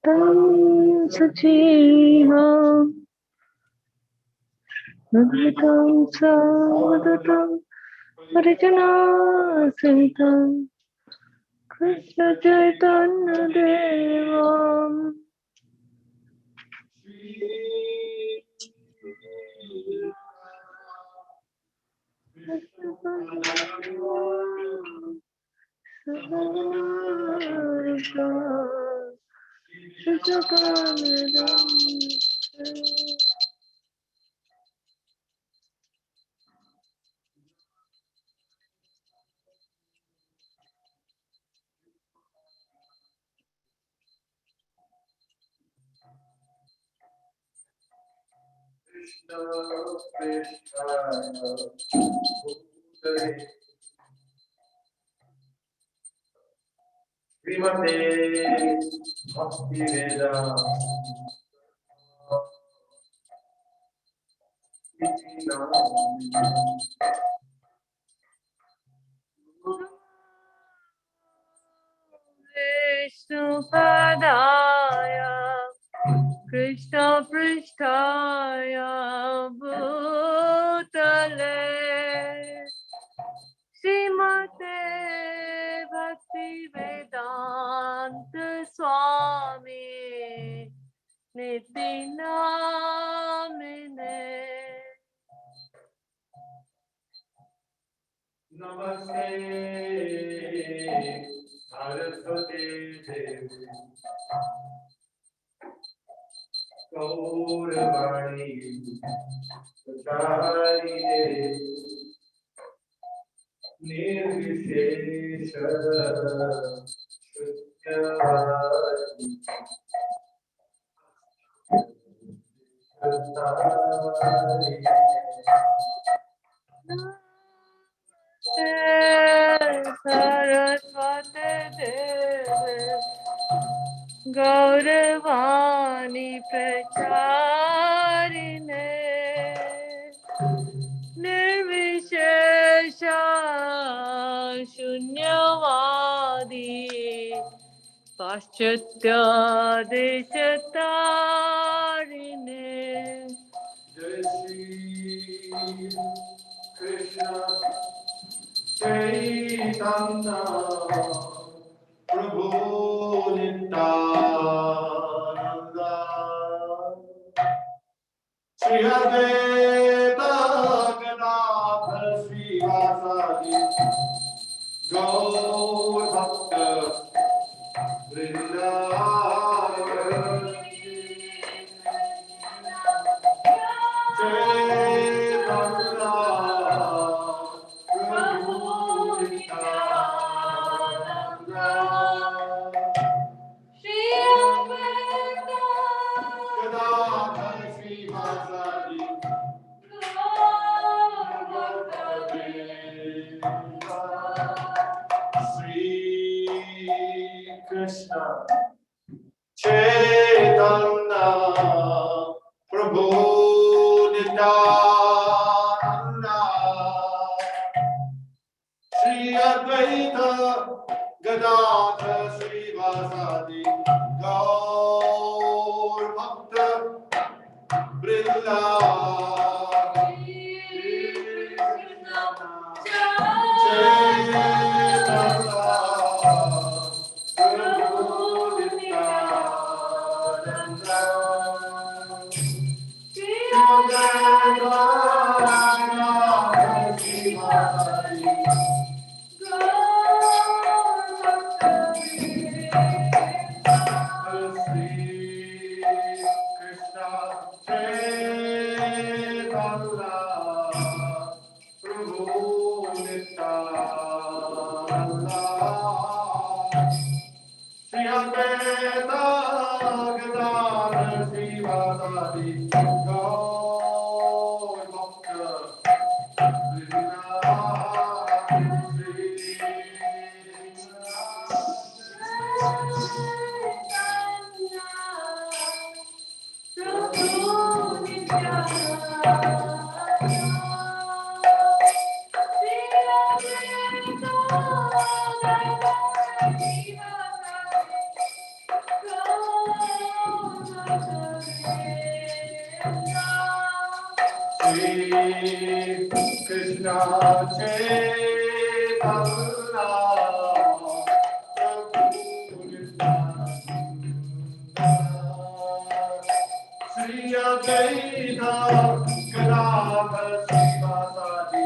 Tam Sachivam Bhagavatam Savadatam Harijana Sahitam Krishna Chaitanya Devam Srimate Bhakti-Vedanta Vishnu Padaya Krishna Pristhaya Bhutale Srimate Bhakti-Vedanta Swami Nitinamine Namaste Saraswati Devi Gauravani Pracharine Nirvishesha Shunyavadi Saraswati Devi Gauravani Pracharine Nirvishesha Shunyavadi Paschatya Deshatarine Jai Shri Krishna Chaitanya Prabhu Nityananda Shri Advaita Gadadhar Srivasadi Gaur Bhakta Vrinda Krishna Chaitanya Prabhu Nityananda Shri Advaita Gadadhar Srivasadi Gaur Bhakta Vrinda Krishna Chaitanya Shri Advaita Gadadhar Srivasadi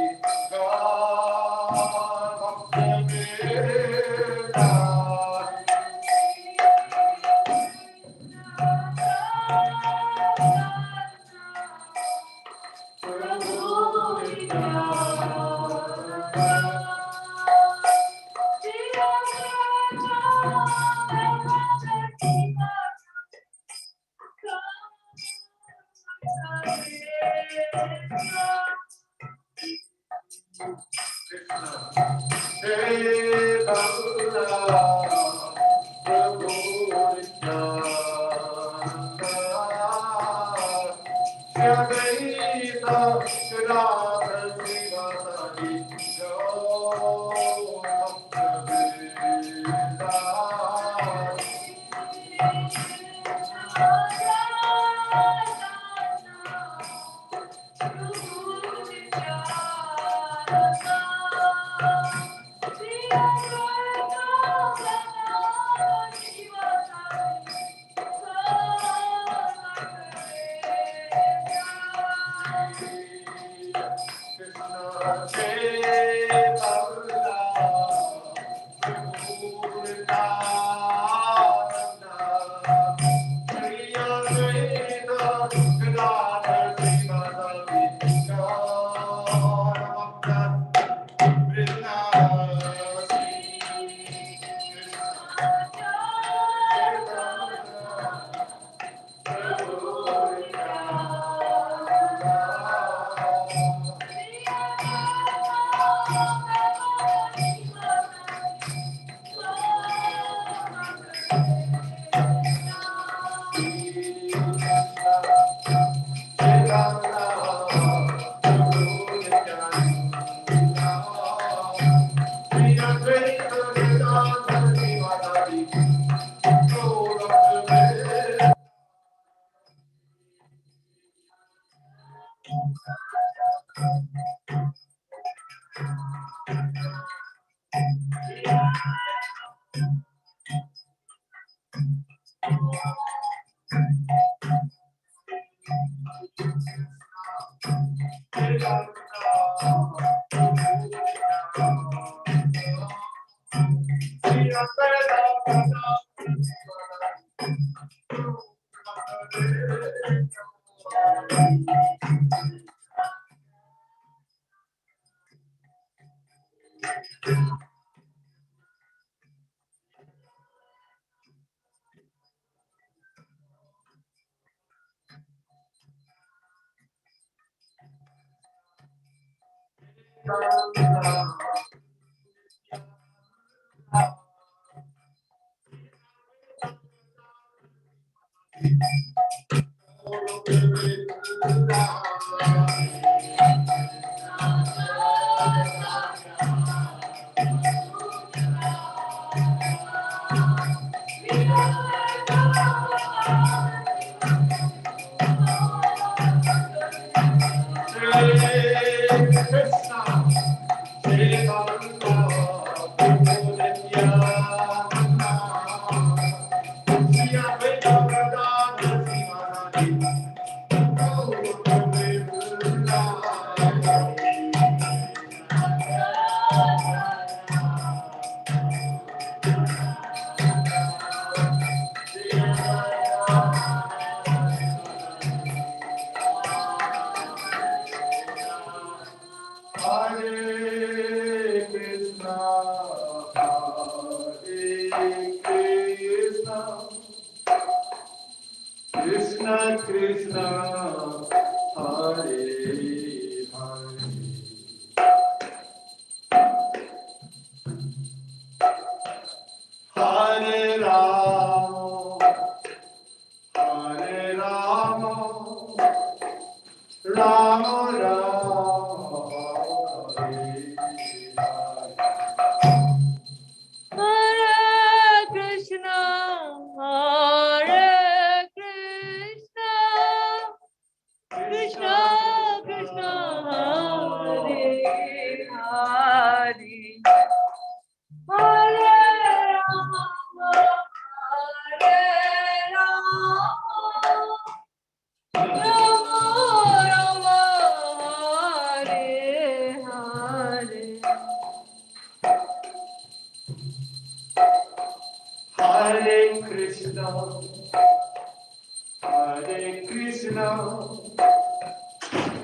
Hare Krishna,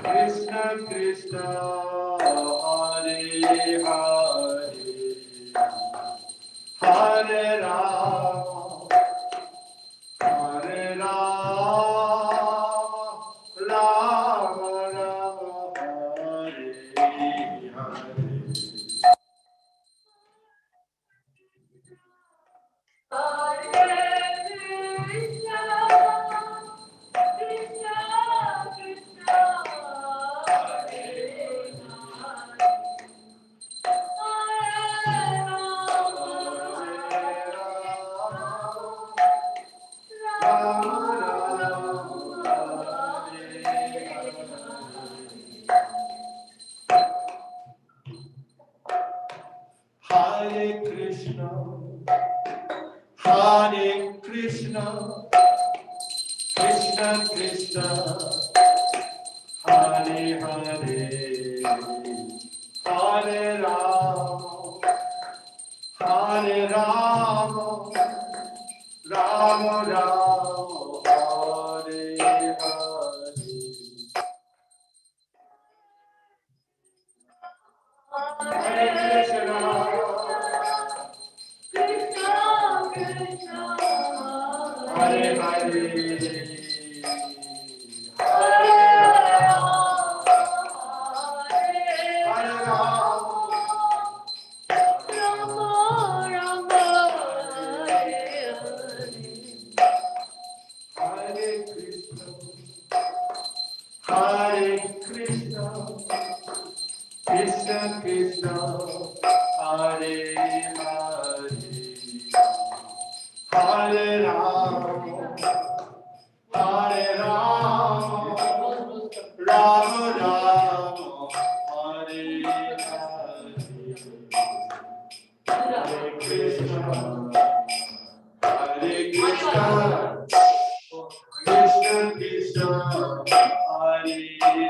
Krishna Krishna, Hare Hare, Hare Rama, Hare Rama, Rama Rama, Hare Hare. Hare Krishna, Krishna Krishna, Hare Hare, Hare Rama, Rama Rama, Hare Hare. Hare Krishna, Hare Hare, Hare Krishna, Krishna Krishna, Hare Hare, Hare Rama, Hare Rama, Rama Rama, Hare Hare, Hare Krishna, Krishna Krishna, Hare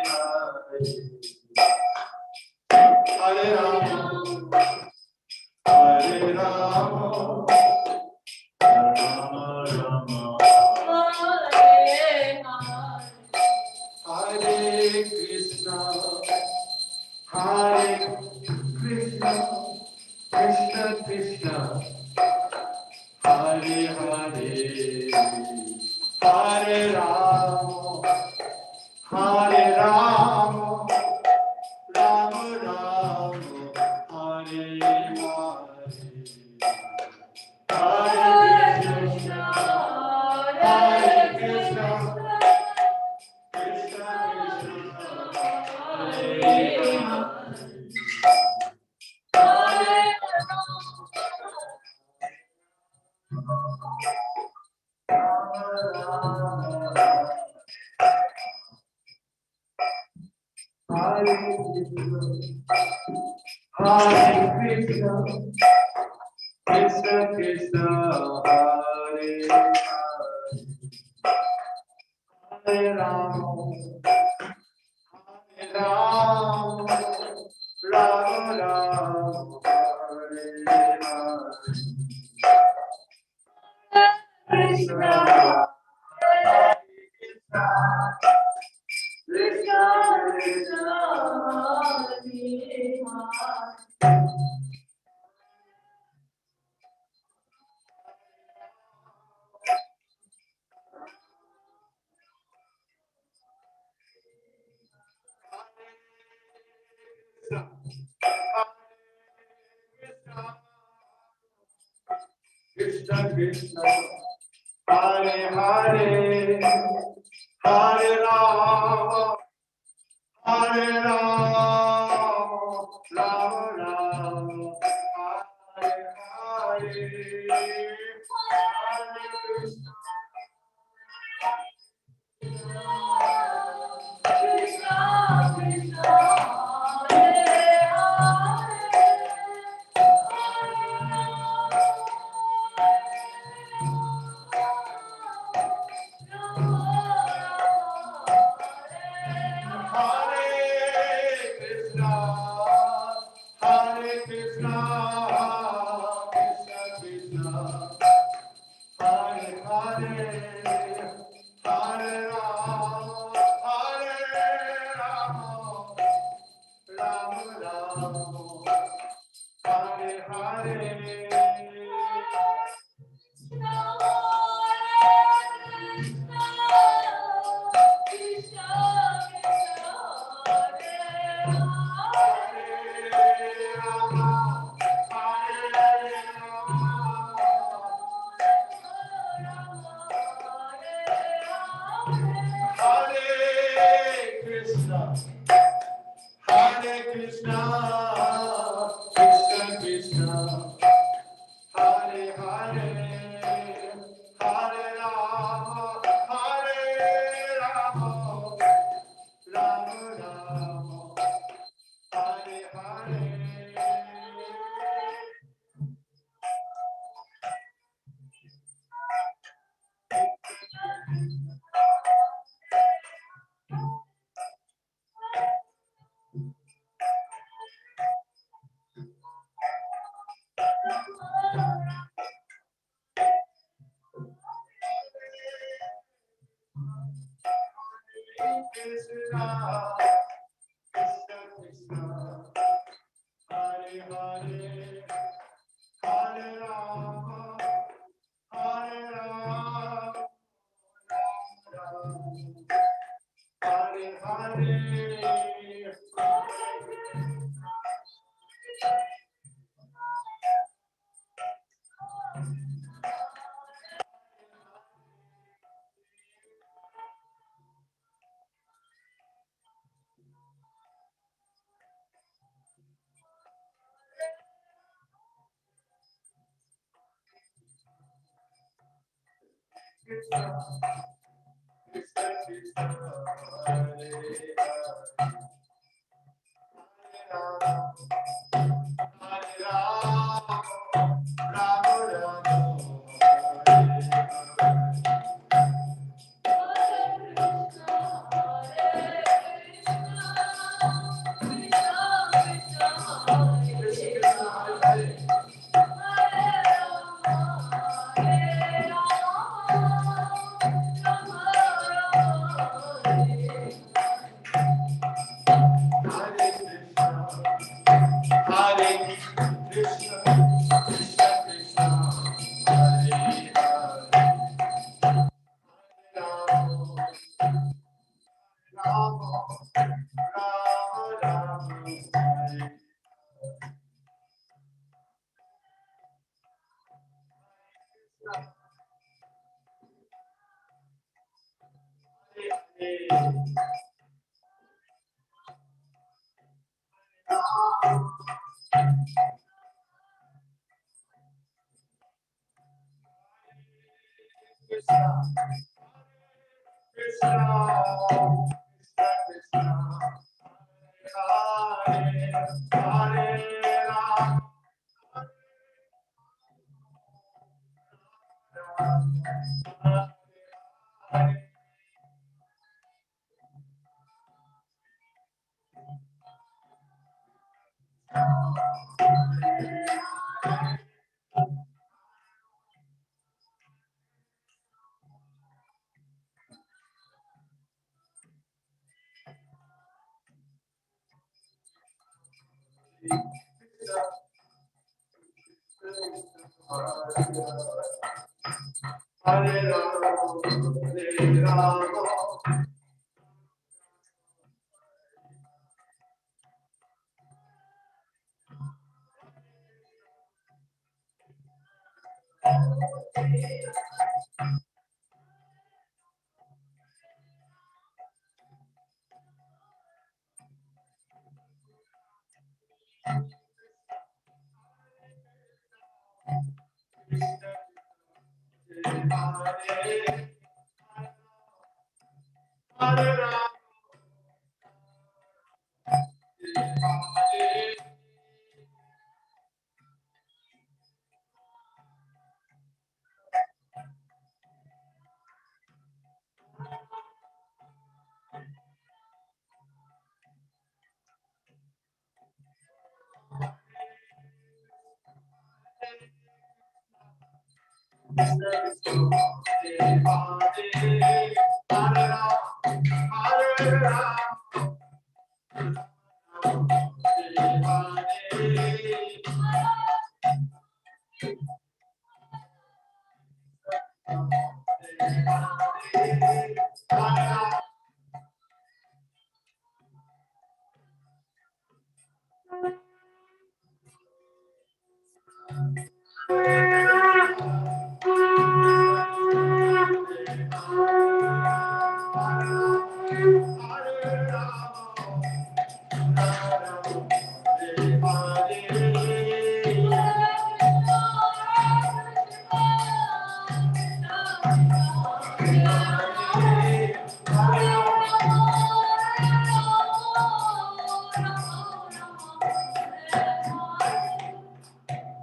Hare, Hare Rama, Hare Rama, Rama Rama, Hare Krishna, Krishna Krishna, Hare Hare, Hare Rama, Hare Rama, Rama Rama, Hare Hare, Hare Krishna, Krishna Krishna, Hare Hare. Hare Krishna, Krishna Krishna, Hare Hare, Hare Rama, Hare Rama, Rama Rama, Hare Hare, Krishna, Krishna Krishna, Krishna Krishna, Hare Hare, Hare Rama, Hare Rama, Rama Rama, Hare Hare, Hare Krishna, Hare Krishna, Hare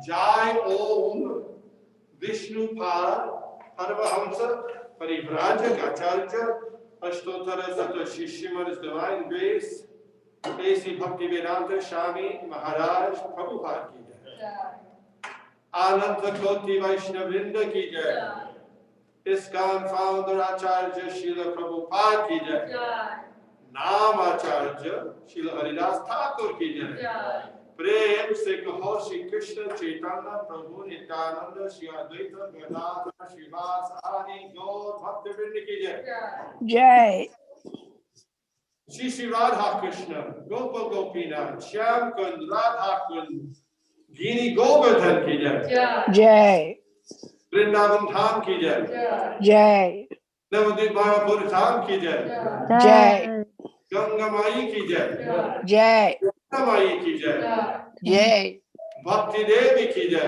Jai Om Vishnupad Paramahamsa Parivrajak Acharya Ashtotara Sata Shishimar Divine Grace A.C. Bhaktivedanta Swami Maharaj Prabhupada ki jai. Ananta Koti Vaishnavrinda ki jai. ISKCON founder Acharya Srila Prabhupada ki jai. Nam Acharya Srila Haridas Thakur ki jai. प्रेम से कहो श्री कृष्ण चैतन्य प्रभु नित्यानंद श्री अद्वैत गदाधर श्रीवास आदि गौर भक्तवृंद की जय जय श्री श्री राधा कृष्ण गोप गोपीनाथ श्याम कुंद राधा कुंद गिरी गोवर्धन की जय जय वृंदावन धाम की जय जय नवद्वीप मायापुर धाम की जय जय गंगा माई की जय जय गंगा माई की जय जय भक्ति देवी की जय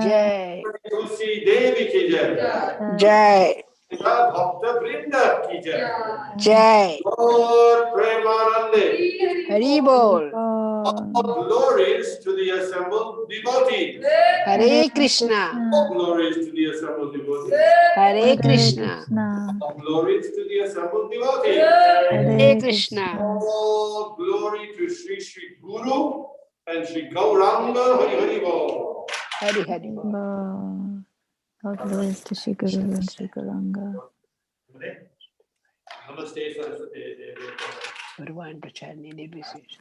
जय तुलसी देवी की जय जय भक्त वृंद की जय जय और प्रेमानंदे हरि बोल all glories to the assembled devotees. Hare Krishna All glories to the assembled devotees. Hare Krishna All glories to the assembled devotees. Hare Krishna All glory to Sri Sri Guru and Sri Gauranga Hari Hari Bol. Hari Hari बोल All glories to Shri Guru and Shri Gauranga. Namaste Saraswati. भगवान प्रचारने निर्विशेष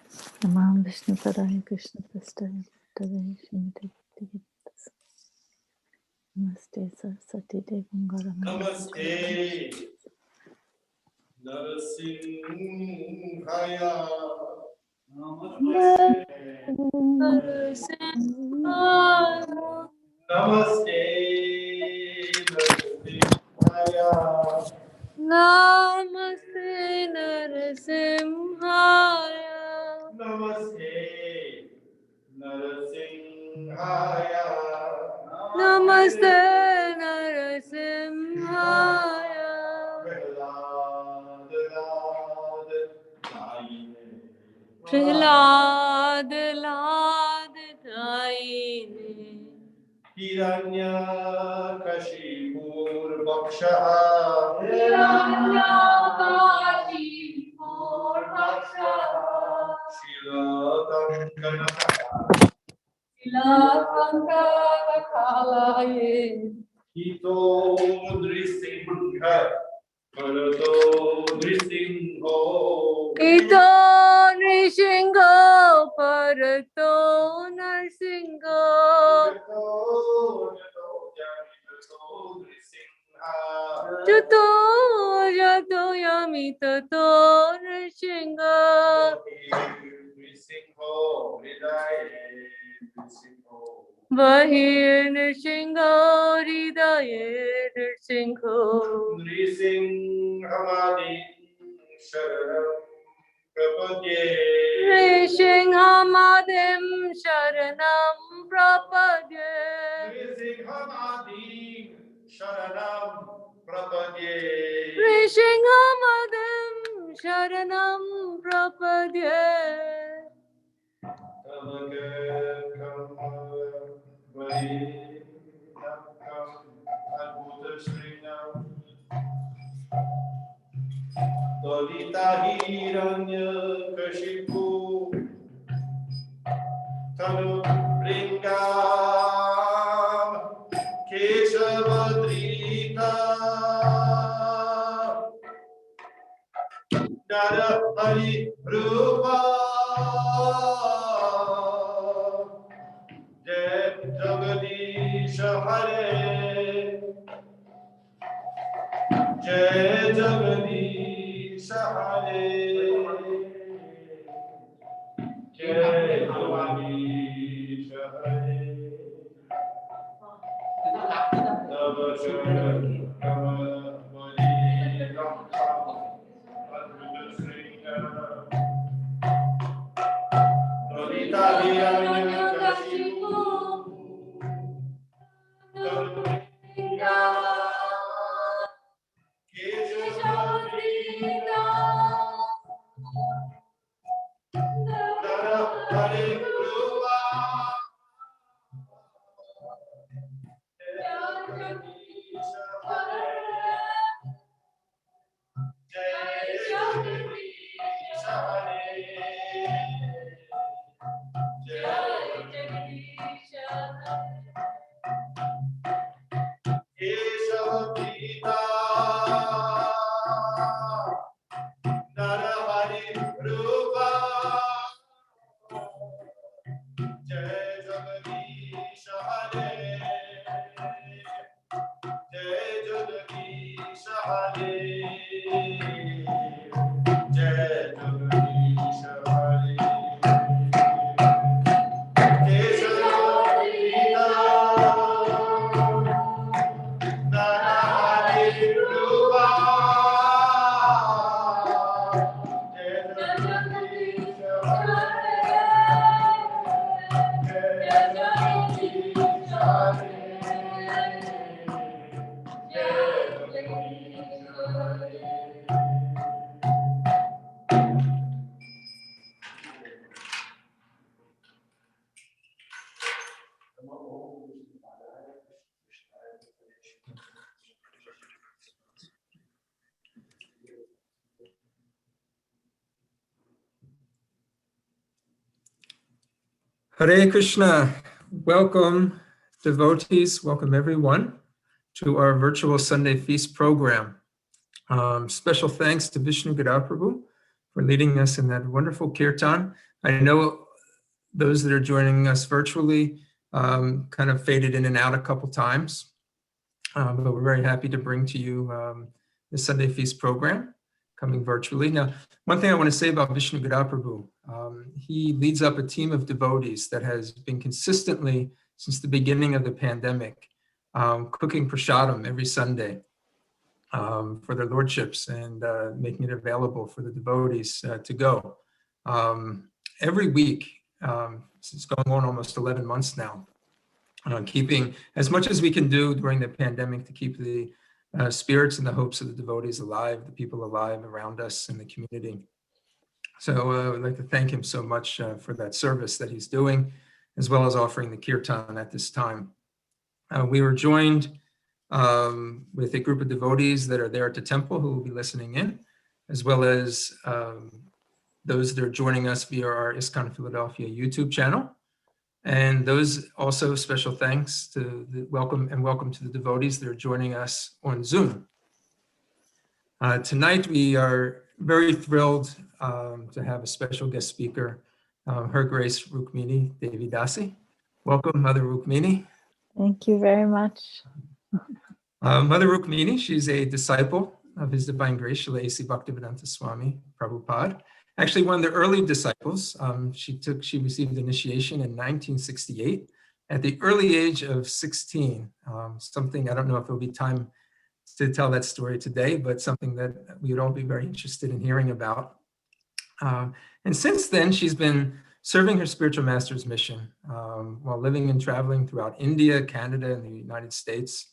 Namam Vishnu Padaya Krishna Prasthaya Bhattavaya Srimati Bhakti Namaste Saraswati Devam Garam. Namaste Narasimhaya. Namaste Namaste Narasimhaya. Namaste Narasimhaya. Namaste Narasimhaya. Namaste Narasimhaya. Prahlad Lad Daine. Hiranya Kashipur Bhakshaha. Hiranyakashipur Bhakshaha. Shilakankakalaye. Hito Nrisingha Bharato Nrisingho. Ito Nrisingho Parato Narsingho. Jato Jato Yamitato Narsingho. Bahir Narsingho Hridaye Narsingho. Nrisinghamadi Sharanam Prapadye. Nrisinghamadem Sharanam Prapadye. Nrisinghamadi Sharanam Prapadye. Nrisinghamadem Sharanam Prapadye. Dolita Hiranya Kashipu Tanu Ringam Keshavadrita Nara Hari Rupa Jai Jagadish Hare Jai Jagadish Hare Jai Jagadish Hare Tava Sharamali Ramkam Adhuta Sringam Dolita Hiranya Kashipu Tanuringa Keshavadrita Nara Hari Rupa Kesava Gita Narahari Rupa Jai Jagadish Hare Jai Jagadish Hare Jai Jagadish Hare Kesava Gita Narahari Rupa Hare Krishna. Welcome, devotees. Welcome, everyone, to our virtual Sunday Feast program. Special thanks to Vishnu Gadaprabhu for leading us in that wonderful kirtan. I know those that are joining us virtually kind of faded in and out a couple times, but we're very happy to bring to you the Sunday Feast program coming virtually. Now, one thing I want to say about Vishnu Gadaprabhu, he leads up a team of devotees that has been consistently, since the beginning of the pandemic, cooking prasadam every Sunday for their lordships and making it available for the devotees to go. Every week, it's going on almost 11 months now, keeping as much as we can do during the pandemic to keep the spirits and the hopes of the devotees alive, the people alive around us in the community. So I'd like to thank him so much for that service that he's doing, as well as offering the kirtan at this time. We were joined with a group of devotees that are there at the temple who will be listening in, as well as those that are joining us via our ISKCON Philadelphia YouTube channel. And those also special thanks to the welcome to the devotees that are joining us on Zoom. Tonight we are very thrilled to have a special guest speaker, Her Grace Rukmini Devi Dasi. Welcome, Mother Rukmini. Thank you very much. Mother Rukmini, she's a disciple of His Divine Grace, Srila A.C. Bhaktivedanta Swami Prabhupada. Actually, one of the early disciples. She received initiation in 1968 at the early age of 16. Something, I don't know if there'll be time to tell that story today, but something that we would all be very interested in hearing about. And since then, she's been serving her spiritual master's mission while living and traveling throughout India, Canada, and the United States,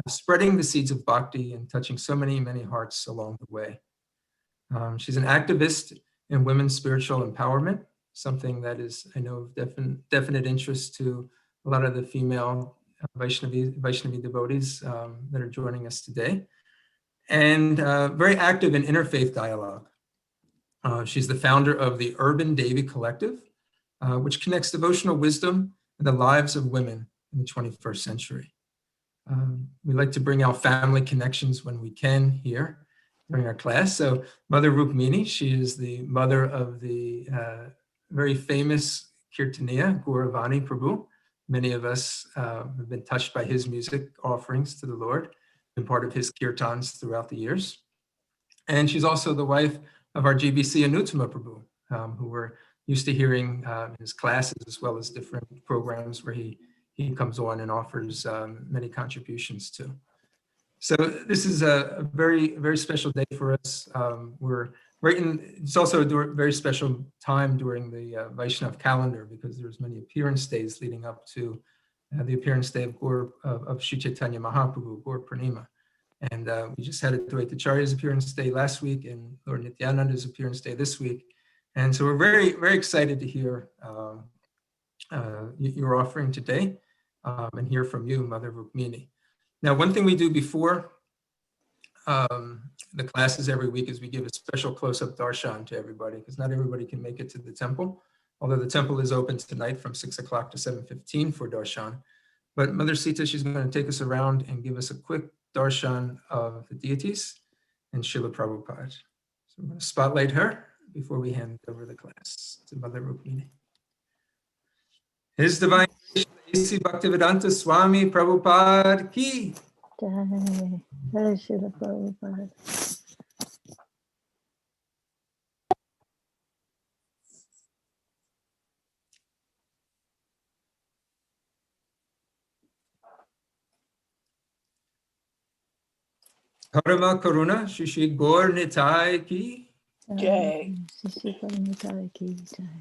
spreading the seeds of bhakti and touching so many, many hearts along the way. She's an activist in women's spiritual empowerment, something that is, I know, of definite interest to a lot of the female Vaishnavi devotees that are joining us today, and very active in interfaith dialogue. She's the founder of the Urban Devi Collective, which connects devotional wisdom and the lives of women in the 21st century. We like to bring out family connections when we can here during our class. So Mother Rukmini, she is the mother of the very famous Kirtaniya, Gauravani Prabhu. Many of us have been touched by his music offerings to the Lord, been part of his kirtans throughout the years. And she's also the wife of our GBC Anuttama Prabhu, who we're used to hearing in his classes, as well as different programs where he comes on and offers many contributions to. So this is a very, very special day for us. It's also a very special time during the Vaishnav calendar, because there's many appearance days leading up to the appearance day of Sri Chaitanya Mahaprabhu, Gaur Purnima. And we just had Advaita Acharya's appearance day last week and Lord Nityananda's appearance day this week. And so we're very, very excited to hear your offering today and hear from you, Mother Rukmini. Now, one thing we do before the classes every week is we give a special close-up darshan to everybody, because not everybody can make it to the temple although the temple is open tonight from 6 o'clock to 7:15 for darshan. But Mother Sita, she's going to take us around and give us a quick darshan of the deities and Srila Prabhupada. So I'm going to spotlight her before we hand over the class to Mother Rukmini. His Divine Grace, A.C. Bhaktivedanta Swami Prabhupada ki. Jai. Jai Srila Prabhupada. Karma Karuna Shishi Gaur Nitai ki. Jai. Shishi Paramitai ki jai.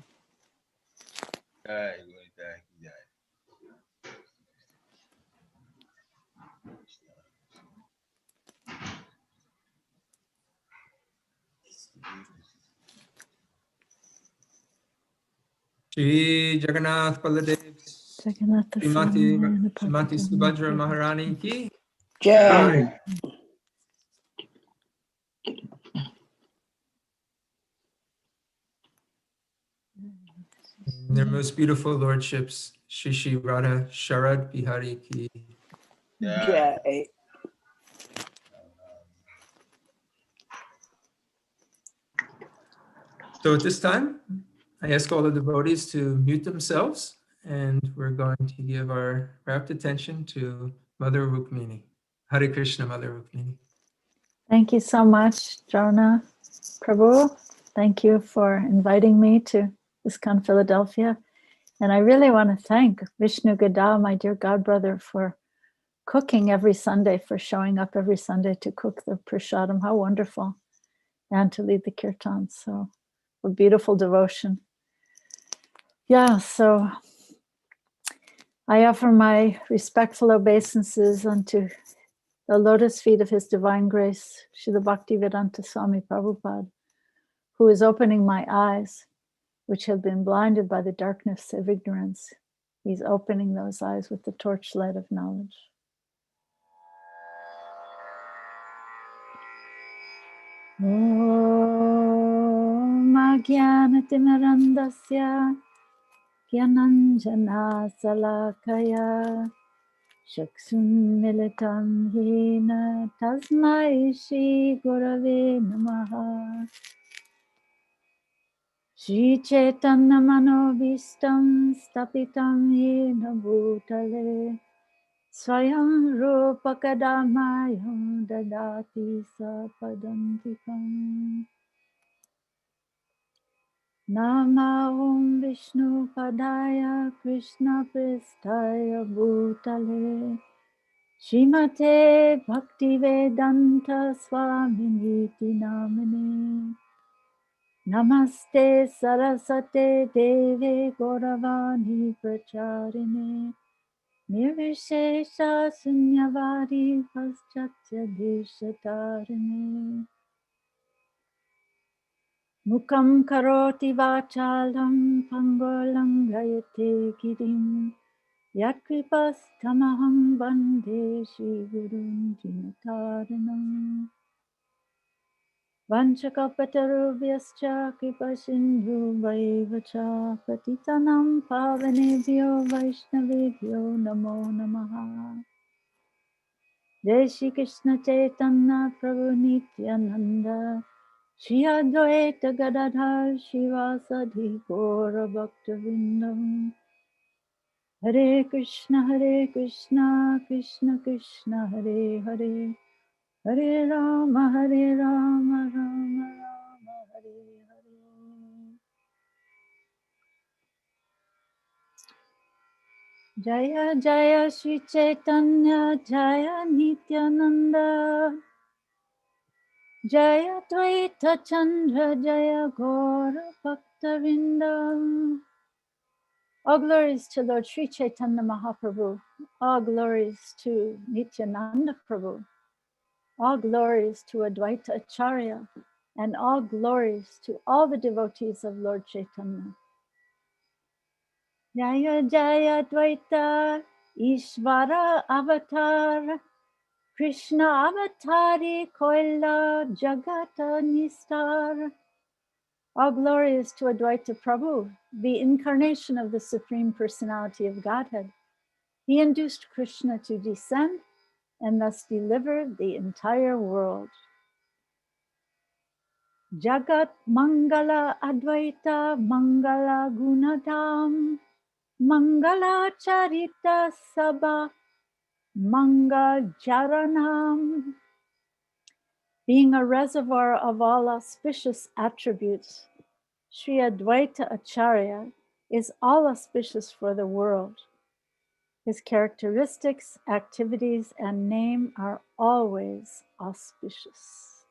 Jai, Jai, Jai. Shri Jagannath Baladev Jagannatha Srimati Swami Srimati Subhadra Maharani ki. Jai. Their most beautiful lordships, Shishi Radha Sharad Bihari ki. Jai. Jai. So at this time, I ask all the devotees to mute themselves, and we're going to give our rapt attention to Mother Rukmini. Hare Krishna, Mother Rukmini. Thank you so much, Jonah Prabhu. Thank you for inviting me to ISKCON Philadelphia. And I really want to thank Vishnu Gada, my dear godbrother, for cooking every Sunday, for showing up every Sunday to cook the prasadam. How wonderful. And to lead the kirtan. So a beautiful devotion. Yeah, so I offer my respectful obeisances unto the lotus feet of His Divine Grace, Srila Bhaktivedanta Swami Prabhupada, who is opening my eyes, which have been blinded by the darkness of ignorance. He's opening those eyes with the torchlight of knowledge. Om Ajnanatimmirandasya Gyananjana Salakaya Chakshun Militam Yena Tasmai Shri Gurave Namaha Shri Chaitanya Manobhistam Stapitam Yena Bhutale Swayam Rupa Kadamayam Dadati Sapadantikam Nama Om Vishnu Padaya Krishna Prestaya Bhutale Shrimate Bhaktivedanta Swaminiti Namane Namaste Sarasate Deve Gauravani Pracharine Nirvishesha Sunyavari Paschatya Deshatarine Mukam Karoti Vachalam Pangolam Gayate Girim Yatkripas Tamaham Bande Shri Gurun Dinataranam Vanchakapatarubhyascha Kripasindhu Vaivacha Patitanam Pavanebhyo Vaishnavebhyo Namo Namaha Jai Shri Krishna Chaitanya Prabhu Nityananda Shri Advaita Gadadhar Shivasadi Gaura Bhaktivinoda Hare Krishna, Krishna Krishna, Hare Hare, Hare Rama, Rama Rama, Hare Hare. Jaya Jaya Sri Chaitanya, Jaya Nityananda, Jaya Dvaita Chandra, Jaya Gaura Bhaktavinda. All glories to Lord Sri Chaitanya Mahaprabhu. All glories to Nityananda Prabhu. All glories to Advaita Acharya, and all glories to all the devotees of Lord Chaitanya. Jaya Jaya Advaita Ishvara Avatar, Krishna Avatari Koila Jagata Nistar, All glory is to Advaita Prabhu, the incarnation of the Supreme Personality of Godhead. He induced Krishna to descend and thus deliver the entire world. Jagat Mangala Advaita Mangala Gunadam Mangala Charita Sabha Manga Jaranam. Being a reservoir of all auspicious attributes, Sri Advaita Acharya is all auspicious for the world. His characteristics, activities, and name are always auspicious.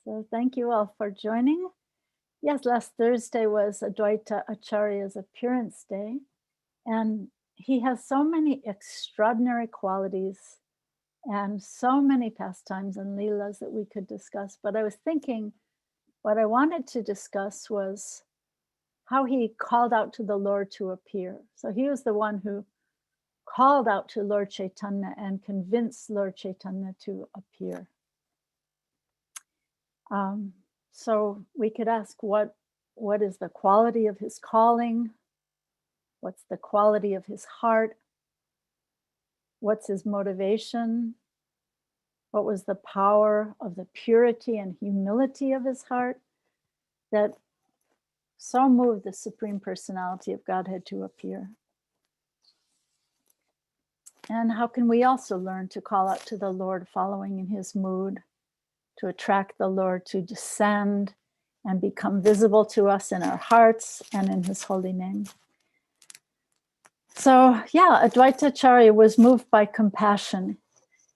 So thank you all for joining. Yes, last Thursday was Advaita Acharya's appearance day, and he has so many extraordinary qualities and so many pastimes and leelas that we could discuss. But I was thinking what I wanted to discuss was how he called out to the Lord to appear. So he was the one who called out to Lord Chaitanya and convinced Lord Chaitanya to appear. So we could ask what is the quality of his calling? What's the quality of his heart? What's his motivation? What was the power of the purity and humility of his heart that so moved the Supreme Personality of Godhead to appear? And how can we also learn to call out to the Lord following in his mood, to attract the Lord to descend and become visible to us in our hearts and in his holy name? So yeah, Advaita Acharya was moved by compassion.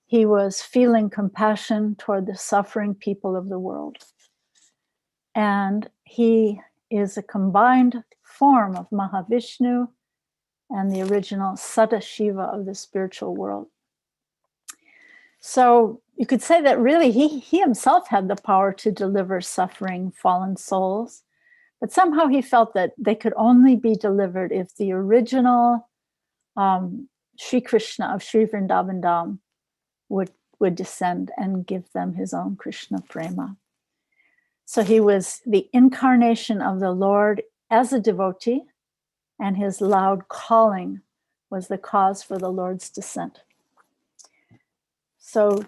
He was feeling compassion toward the suffering people of the world. And he is a combined form of Mahavishnu and the original Sadashiva of the spiritual world. So you could say that really he himself had the power to deliver suffering fallen souls, but somehow he felt that they could only be delivered if the original Sri Krishna of Sri Vrindavan Dham would descend and give them his own Krishna prema. So he was the incarnation of the Lord as a devotee, and his loud calling was the cause for the Lord's descent. So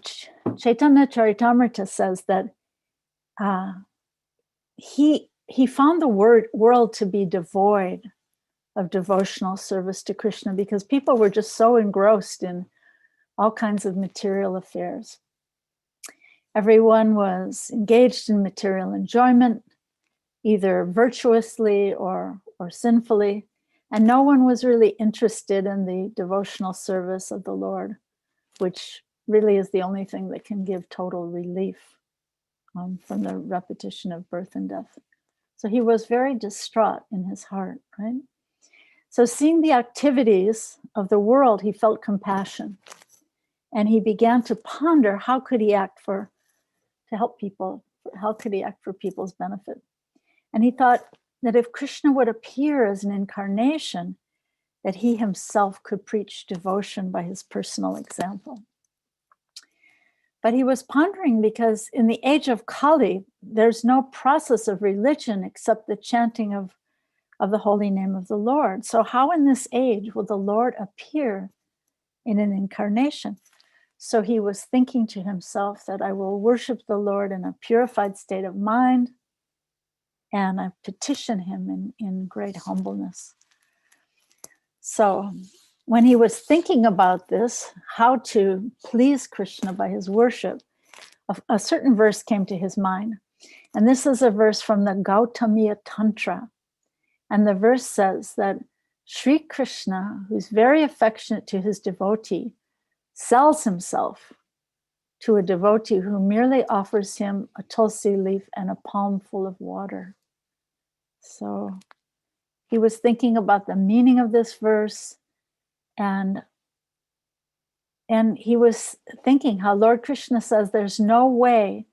Chaitanya Charitamrita says that he found the world to be devoid of devotional service to Krishna because people were just so engrossed in all kinds of material affairs. Everyone was engaged in material enjoyment, either virtuously or sinfully, and no one was really interested in the devotional service of the Lord, which really is the only thing that can give total relief from the repetition of birth and death. So he was very distraught in his heart, right? So seeing the activities of the world, he felt compassion. And he began to ponder how could he act to help people, how could he act for people's benefit? And he thought that if Krishna would appear as an incarnation, that he himself could preach devotion by his personal example. But he was pondering because in the age of Kali, there's no process of religion except the chanting of the holy name of the Lord. So how in this age will the Lord appear in an incarnation? So he was thinking to himself that I will worship the Lord in a purified state of mind, and I petition him in great humbleness. So when he was thinking about this, how to please Krishna by his worship, a certain verse came to his mind. And this is a verse from the Gautamiya Tantra. And the verse says that Sri Krishna, who's very affectionate to his devotee, sells himself to a devotee who merely offers him a tulsi leaf and a palm full of water. So he was thinking about the meaning of this verse, and he was thinking how Lord Krishna says there's no way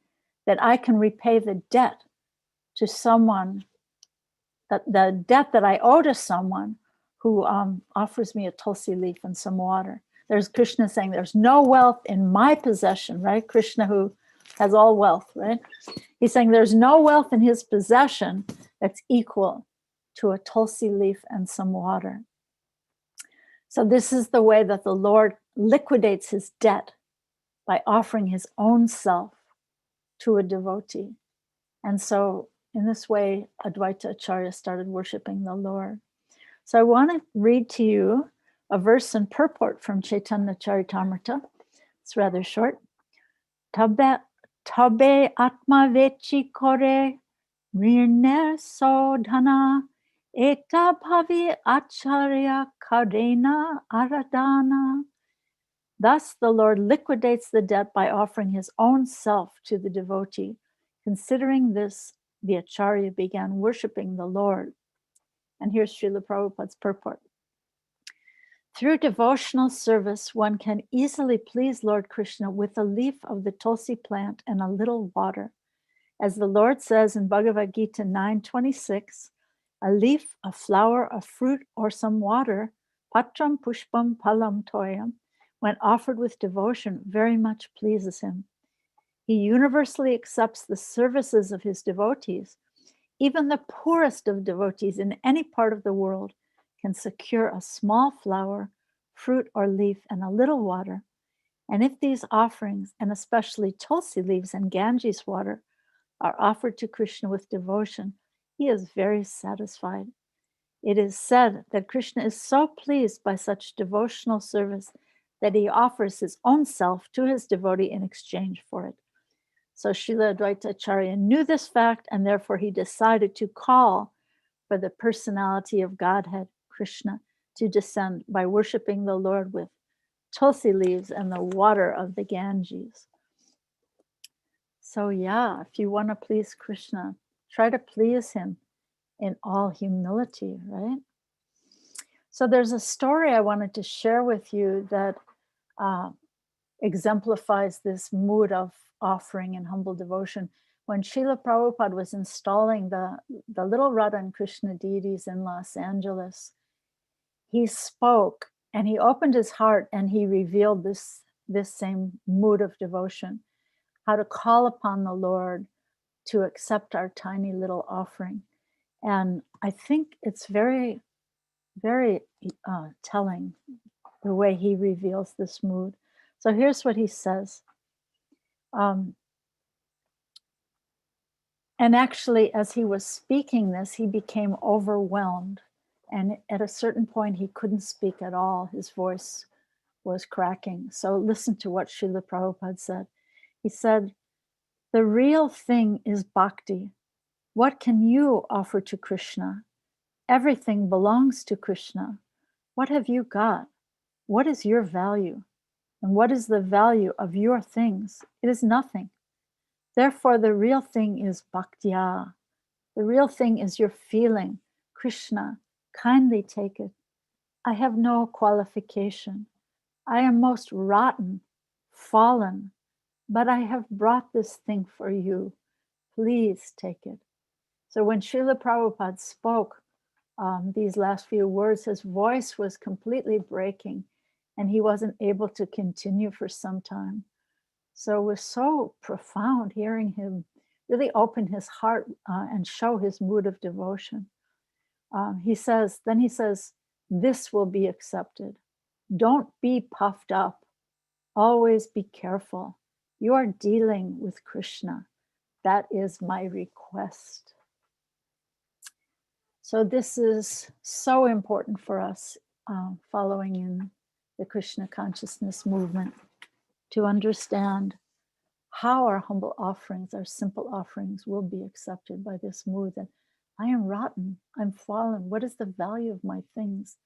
that I can repay the debt to someone, that the debt that I owe to someone who offers me a tulsi leaf and some water. there's Krishna saying, there's no wealth in my possession, right? Krishna who has all wealth, right? He's saying there's no wealth in his possession that's equal to a tulsi leaf and some water. So this is the way that the Lord liquidates his debt, by offering his own self to a devotee. And so in this way, Advaita Acharya started worshiping the Lord. So I want to read to you a verse and purport from Chaitanya Charitamrita. It's rather short. Tabe atma vechi kore nirne sodhana eta bhavi acharya karena aradhana. Thus the Lord liquidates the debt by offering his own self to the devotee. Considering this, the Acharya began worshiping the Lord. And here's Srila Prabhupada's purport. Through devotional service, one can easily please Lord Krishna with a leaf of the tulsi plant and a little water. As the Lord says in Bhagavad-Gita 9:26, a leaf, a flower, a fruit, or some water, patram pushpam palam toyam, when offered with devotion, very much pleases him. He universally accepts the services of his devotees. Even the poorest of devotees in any part of the world can secure a small flower, fruit, or leaf, and a little water. And if these offerings, and especially tulsi leaves and Ganges water, are offered to Krishna with devotion, he is very satisfied. It is said that Krishna is so pleased by such devotional service that he offers his own self to his devotee in exchange for it. So Srila Advaita Acharya knew this fact, and therefore he decided to call for the personality of Godhead, Krishna, to descend by worshiping the Lord with tulsi leaves and the water of the Ganges. So yeah, if you want to please Krishna, try to please him in all humility, right? So there's a story I wanted to share with you that exemplifies this mood of offering and humble devotion. When Srila Prabhupada was installing the little Radha and Krishna deities in Los Angeles, he spoke and he opened his heart and he revealed this same mood of devotion, how to call upon the Lord to accept our tiny little offering. And I think it's very, very telling the way he reveals this mood. So here's what he says. And actually, as he was speaking this, he became overwhelmed. And at a certain point, he couldn't speak at all. His voice was cracking. So listen to what Srila Prabhupada said. He said, "The real thing is bhakti. What can you offer to Krishna? Everything belongs to Krishna. What have you got? What is your value? And what is the value of your things? It is nothing. Therefore, the real thing is bhaktya. The real thing is your feeling. Krishna, kindly take it. I have no qualification. I am most rotten, fallen, but I have brought this thing for you. Please take it." So when Srila Prabhupada spoke these last few words, his voice was completely breaking and he wasn't able to continue for some time. So it was so profound hearing him really open his heart and show his mood of devotion. He says, this will be accepted. Don't be puffed up. Always be careful. You are dealing with Krishna. That is my request. So this is so important for us following in the Krishna consciousness movement, to understand how our humble offerings, our simple offerings, will be accepted by this mood that I am rotten, I'm fallen. What is the value of my things?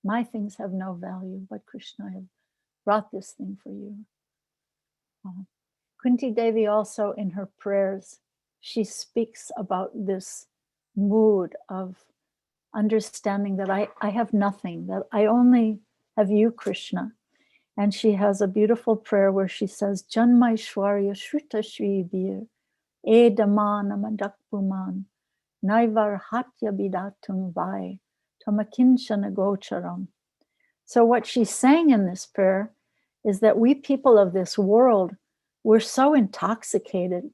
My things have no value, but Krishna, I have brought this thing for you. Kunti Devi also in her prayers, she speaks about this mood of understanding that I have nothing, that I only have you, Krishna. And she has a beautiful prayer where she says, Janmaishwarya Shruta Shri Bir, Edamana Madakpuman, Naivar Hatya Bidatum Vai, Tamakinchana Gocharam. So what she's saying in this prayer is that we people of this world, we're so intoxicated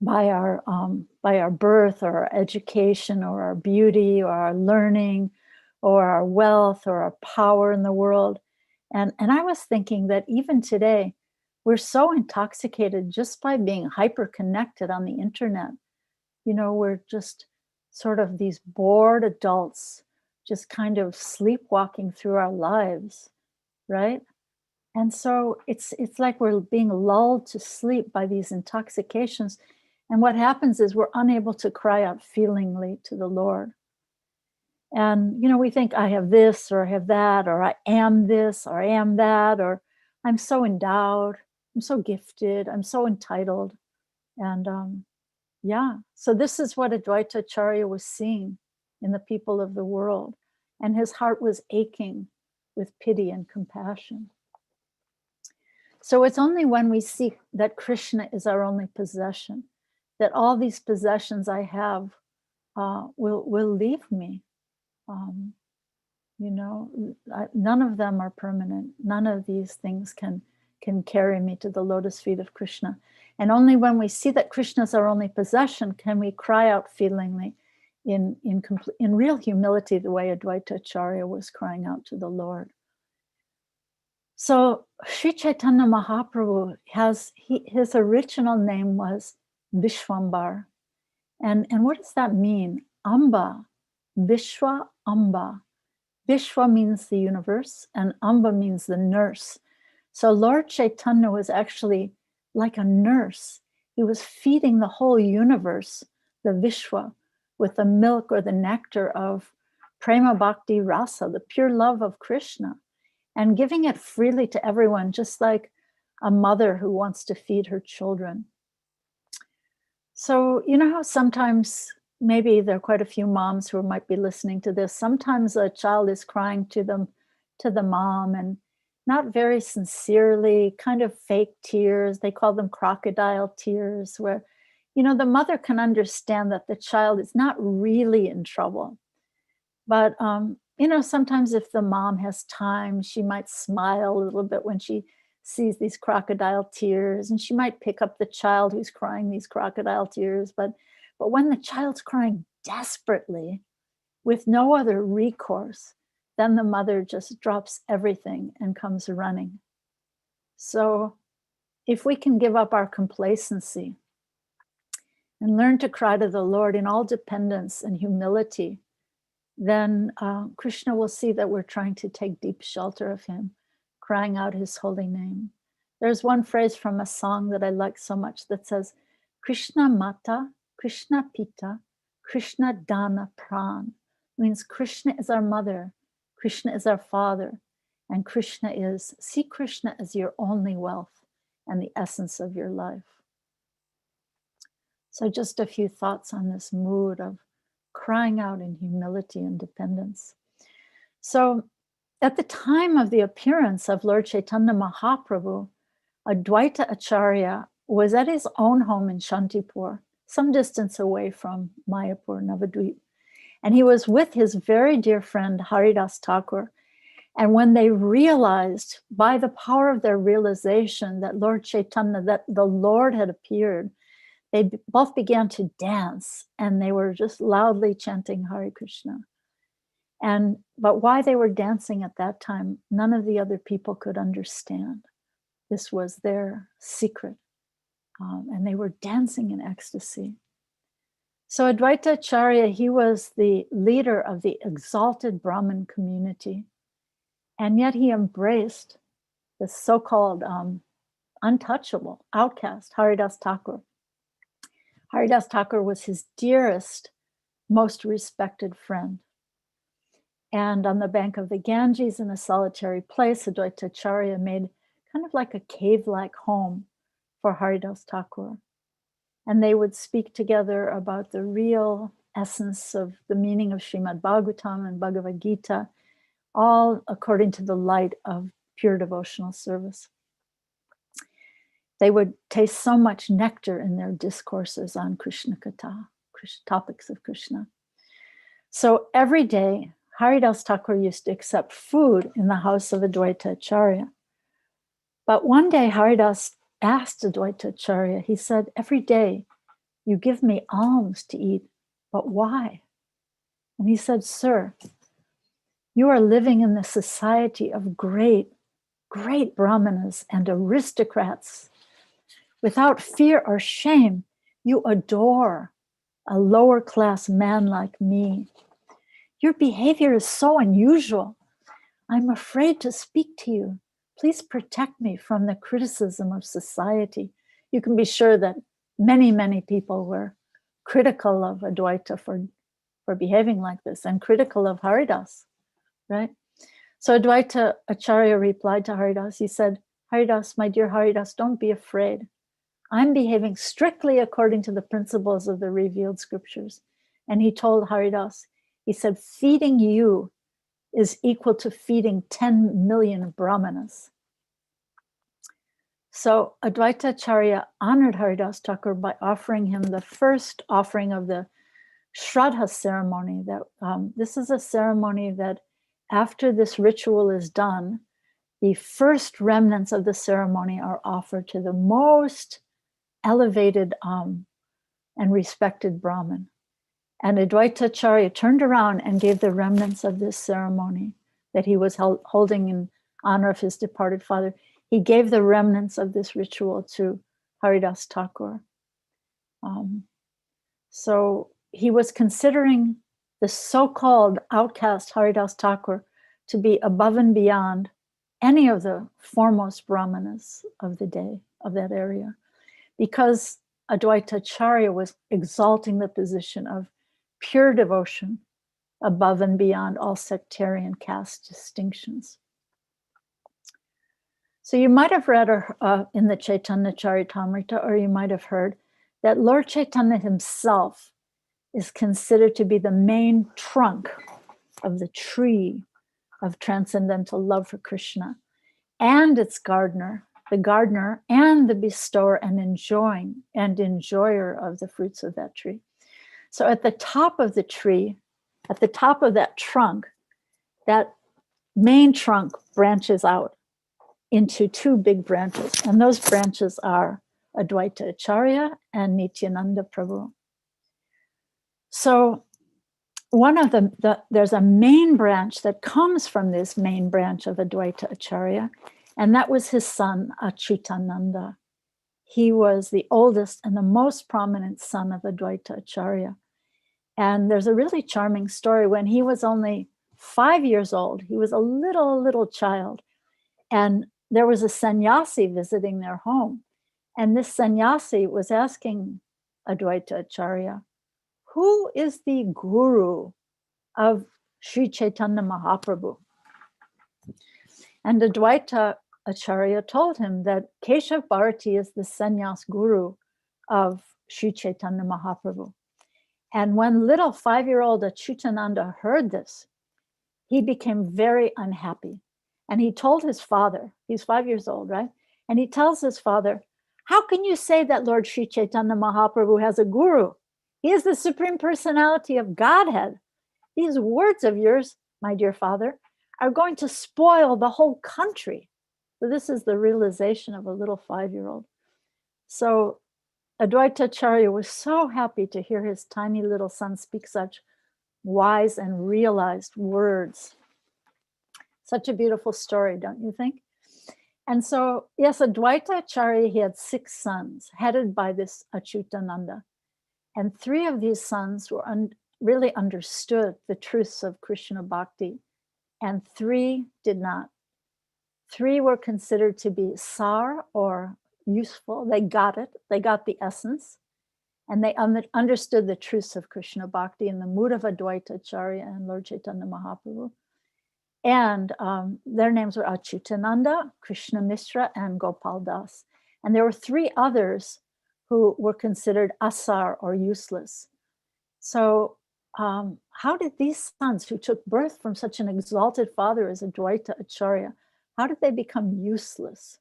by our birth or our education or our beauty or our learning or our wealth or our power in the world. And I was thinking that even today, we're so intoxicated just by being hyper connected on the internet. You know, we're just sort of these bored adults, just kind of sleepwalking through our lives, right? And so it's like we're being lulled to sleep by these intoxications. And what happens is we're unable to cry out feelingly to the Lord. And, you know, we think I have this or I have that, or I am this or I am that, or I'm so endowed, I'm so gifted, I'm so entitled. And yeah, so this is what Advaita Acharya was seeing in the people of the world. And his heart was aching with pity and compassion. So it's only when we see that Krishna is our only possession, that all these possessions I have will leave me. You know, none of them are permanent. None of these things can carry me to the lotus feet of Krishna. And only when we see that Krishna is our only possession can we cry out feelingly in real humility, the way Advaita Acharya was crying out to the Lord. So Sri Chaitanya Mahaprabhu his original name was Vishwambar. And what does that mean? Amba, Vishwa Amba. Vishwa means the universe and Amba means the nurse. So Lord Chaitanya was actually like a nurse. He was feeding the whole universe, the Vishwa, with the milk or the nectar of Prema Bhakti Rasa, the pure love of Krishna, and giving it freely to everyone, just like a mother who wants to feed her children. So, you know how sometimes, maybe there are quite a few moms who might be listening to this, sometimes a child is crying to the mom, and not very sincerely, kind of fake tears. They call them crocodile tears, where, you know, the mother can understand that the child is not really in trouble. But, you know, sometimes if the mom has time, she might smile a little bit when she sees these crocodile tears, and she might pick up the child who's crying these crocodile tears. But when the child's crying desperately with no other recourse, then the mother just drops everything and comes running. So if we can give up our complacency and learn to cry to the Lord in all dependence and humility, then Krishna will see that we're trying to take deep shelter of him, crying out his holy name. There's one phrase from a song that I like so much that says, Krishna Mata, Krishna Pita, Krishna Dana Pran. It means Krishna is our mother, Krishna is our father, and see Krishna as your only wealth and the essence of your life. So just a few thoughts on this mood of crying out in humility and dependence. So at the time of the appearance of Lord Chaitanya Mahaprabhu, Advaita Acharya was at his own home in Shantipur, some distance away from Mayapur, Navadvip. And he was with his very dear friend Haridas Thakur. And when they realized, by the power of their realization, that Lord Chaitanya, that the Lord had appeared, they both began to dance, and they were just loudly chanting Hare Krishna. But why they were dancing at that time, none of the other people could understand. This was their secret. And they were dancing in ecstasy. So Advaita Acharya, he was the leader of the exalted Brahmin community. And yet he embraced the so-called untouchable outcast, Haridas Thakur. Haridas Thakur was his dearest, most respected friend. And on the bank of the Ganges, in a solitary place, Advaita Acharya made kind of like a cave-like home for Haridas Thakur. And they would speak together about the real essence of the meaning of Shrimad Bhagavatam and Bhagavad-Gita, all according to the light of pure devotional service. They would taste so much nectar in their discourses on Krishna Katha, topics of Krishna. So every day, Haridas Thakur used to accept food in the house of Advaita Acharya. But one day Haridas asked Advaita Acharya, he said, every day you give me alms to eat, but why? And he said, sir, you are living in the society of great brahmanas and aristocrats. Without fear or shame, you adore a lower class man like me. Your behavior is so unusual. I'm afraid to speak to you. Please protect me from the criticism of society. You can be sure that many people were critical of Advaita for behaving like this and critical of Haridas, right? So Advaita Acharya replied to Haridas. He said, Haridas, my dear Haridas, don't be afraid. I'm behaving strictly according to the principles of the revealed scriptures. And he told Haridas, he said, feeding you is equal to feeding 10 million brahmanas. So Advaita Acharya honored Haridas Thakur by offering him the first offering of the Shraddha ceremony. That this is a ceremony that after this ritual is done, the first remnants of the ceremony are offered to the most elevated and respected Brahmin. And Advaita Acharya turned around and gave the remnants of this ceremony that he was holding in honor of his departed father. He gave the remnants of this ritual to Haridas Thakur. So he was considering the so-called outcast Haridas Thakur to be above and beyond any of the foremost brahmanas of the day, of that area, because Advaita Acharya was exalting the position of pure devotion above and beyond all sectarian caste distinctions. So you might have read in the Chaitanya Charitamrita, or you might have heard that Lord Chaitanya himself is considered to be the main trunk of the tree of transcendental love for Krishna, and its gardener, the gardener and the bestower and enjoyer of the fruits of that tree. So at the top of the tree, at the top of that trunk, that main trunk branches out into two big branches. And those branches are Advaita Acharya and Nityananda Prabhu. So one of them, there's a main branch that comes from this main branch of Advaita Acharya, and that was his son, Achita Nanda. He was the oldest and the most prominent son of Advaita Acharya. And there's a really charming story. When he was only 5 years old, he was a little child, and there was a sannyasi visiting their home. And this sannyasi was asking Advaita Acharya, who is the guru of Sri Chaitanya Mahaprabhu? And Advaita Acharya told him that Keshav Bharati is the sannyas guru of Sri Chaitanya Mahaprabhu. And when little 5-year-old Achita Nanda heard this, he became very unhappy. And he told his father, he's 5 years old, right? And he tells his father, how can you say that Lord Sri Chaitanya Mahaprabhu has a guru? He is the Supreme Personality of Godhead. These words of yours, my dear father, are going to spoil the whole country. So this is the realization of a little 5-year-old. So Advaita Acharya was so happy to hear his tiny little son speak such wise and realized words. Such a beautiful story, don't you think? And so, yes, Advaita Acharya, he had 6 sons, headed by this Achita Nanda. And 3 of these sons were really understood the truths of Krishna Bhakti, and 3 did not. 3 were considered to be sar, or useful. They got it. They got the essence. And they understood the truths of Krishna Bhakti in the mood of Advaita Acharya and Lord Chaitanya Mahaprabhu. And their names were Achyutananda, Krishna Mishra, and Gopal Das. And there were 3 others who were considered asar, or useless. So how did these sons, who took birth from such an exalted father as Advaita Acharya, how did they become useless?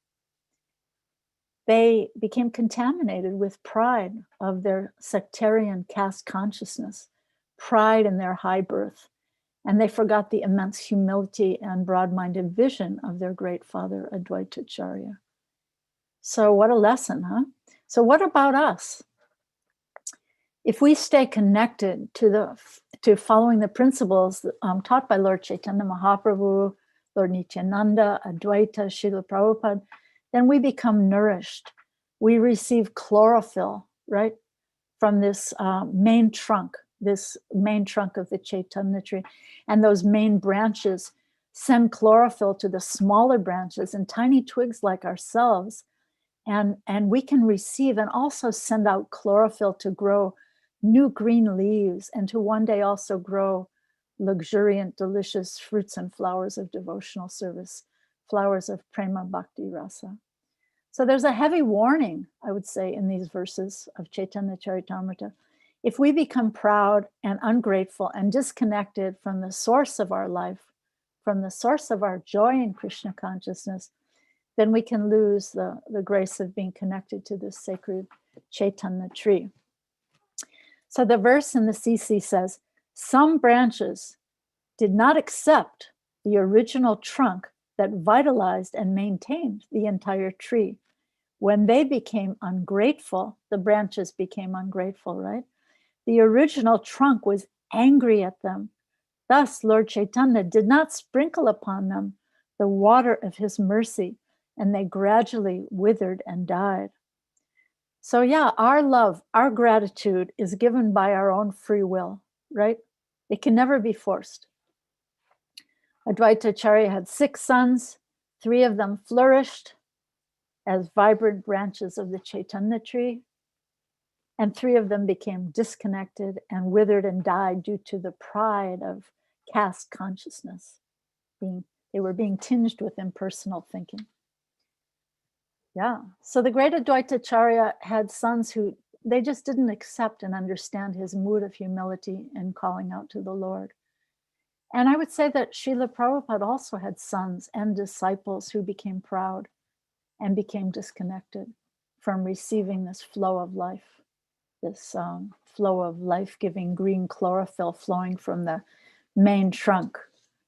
They became contaminated with pride of their sectarian caste consciousness, pride in their high birth, And they forgot the immense humility and broad-minded vision of their great father, Advaita Acharya. So what a lesson, huh? So what about us? If we stay connected to following the principles taught by Lord Chaitanya Mahaprabhu, Lord Nityananda, Advaita, Srila Prabhupada, then we become nourished. We receive chlorophyll, right, from this main trunk of the Chaitanya tree. And those main branches send chlorophyll to the smaller branches and tiny twigs like ourselves. And we can receive and also send out chlorophyll to grow new green leaves and to one day also grow luxuriant, delicious fruits and flowers of devotional service, flowers of prema bhakti rasa. So there's a heavy warning, I would say, in these verses of Chaitanya Charitamrita. If we become proud and ungrateful and disconnected from the source of our life, from the source of our joy in Krishna consciousness, then we can lose the grace of being connected to this sacred Chaitanya tree. So the verse in the CC says, some branches did not accept the original trunk that vitalized and maintained the entire tree. When they became ungrateful, the branches became ungrateful, right? The original trunk was angry at them. Thus, Lord Chaitanya did not sprinkle upon them the water of his mercy, and they gradually withered and died. So yeah, our love, our gratitude is given by our own free will, right? It can never be forced. Advaita Acharya had 6 sons. 3 of them flourished as vibrant branches of the Chaitanya tree, and 3 of them became disconnected and withered and died due to the pride of caste consciousness. They were being tinged with impersonal thinking. Yeah, so the great Advaita Acharya had sons who they just didn't accept and understand his mood of humility and calling out to the Lord. And I would say that Srila Prabhupada also had sons and disciples who became proud and became disconnected from receiving this flow of life, this flow of life-giving green chlorophyll flowing from the main trunk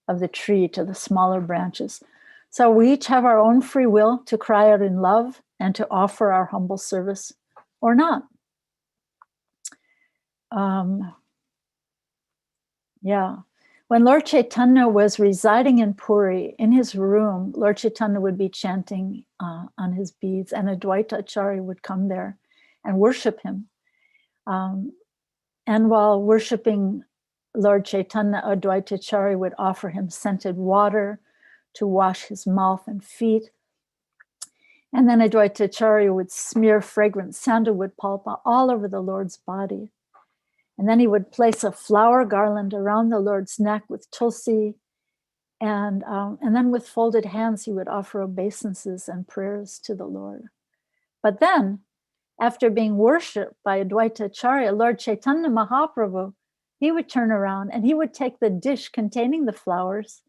of the tree to the smaller branches. So we each have our own free will to cry out in love and to offer our humble service or not. When Lord Chaitanya was residing in Puri, in his room, Lord Chaitanya would be chanting on his beads, and Advaita Acharya would come there and worship him. And while worshiping Lord Chaitanya, Advaita Acharya would offer him scented water to wash his mouth and feet. And then Advaita Acharya would smear fragrant sandalwood pulp all over the Lord's body. And then he would place a flower garland around the Lord's neck with tulsi. And then with folded hands, he would offer obeisances and prayers to the Lord. But then, after being worshipped by Advaita Acharya, Lord Chaitanya Mahaprabhu, he would turn around and he would take the dish containing the flowers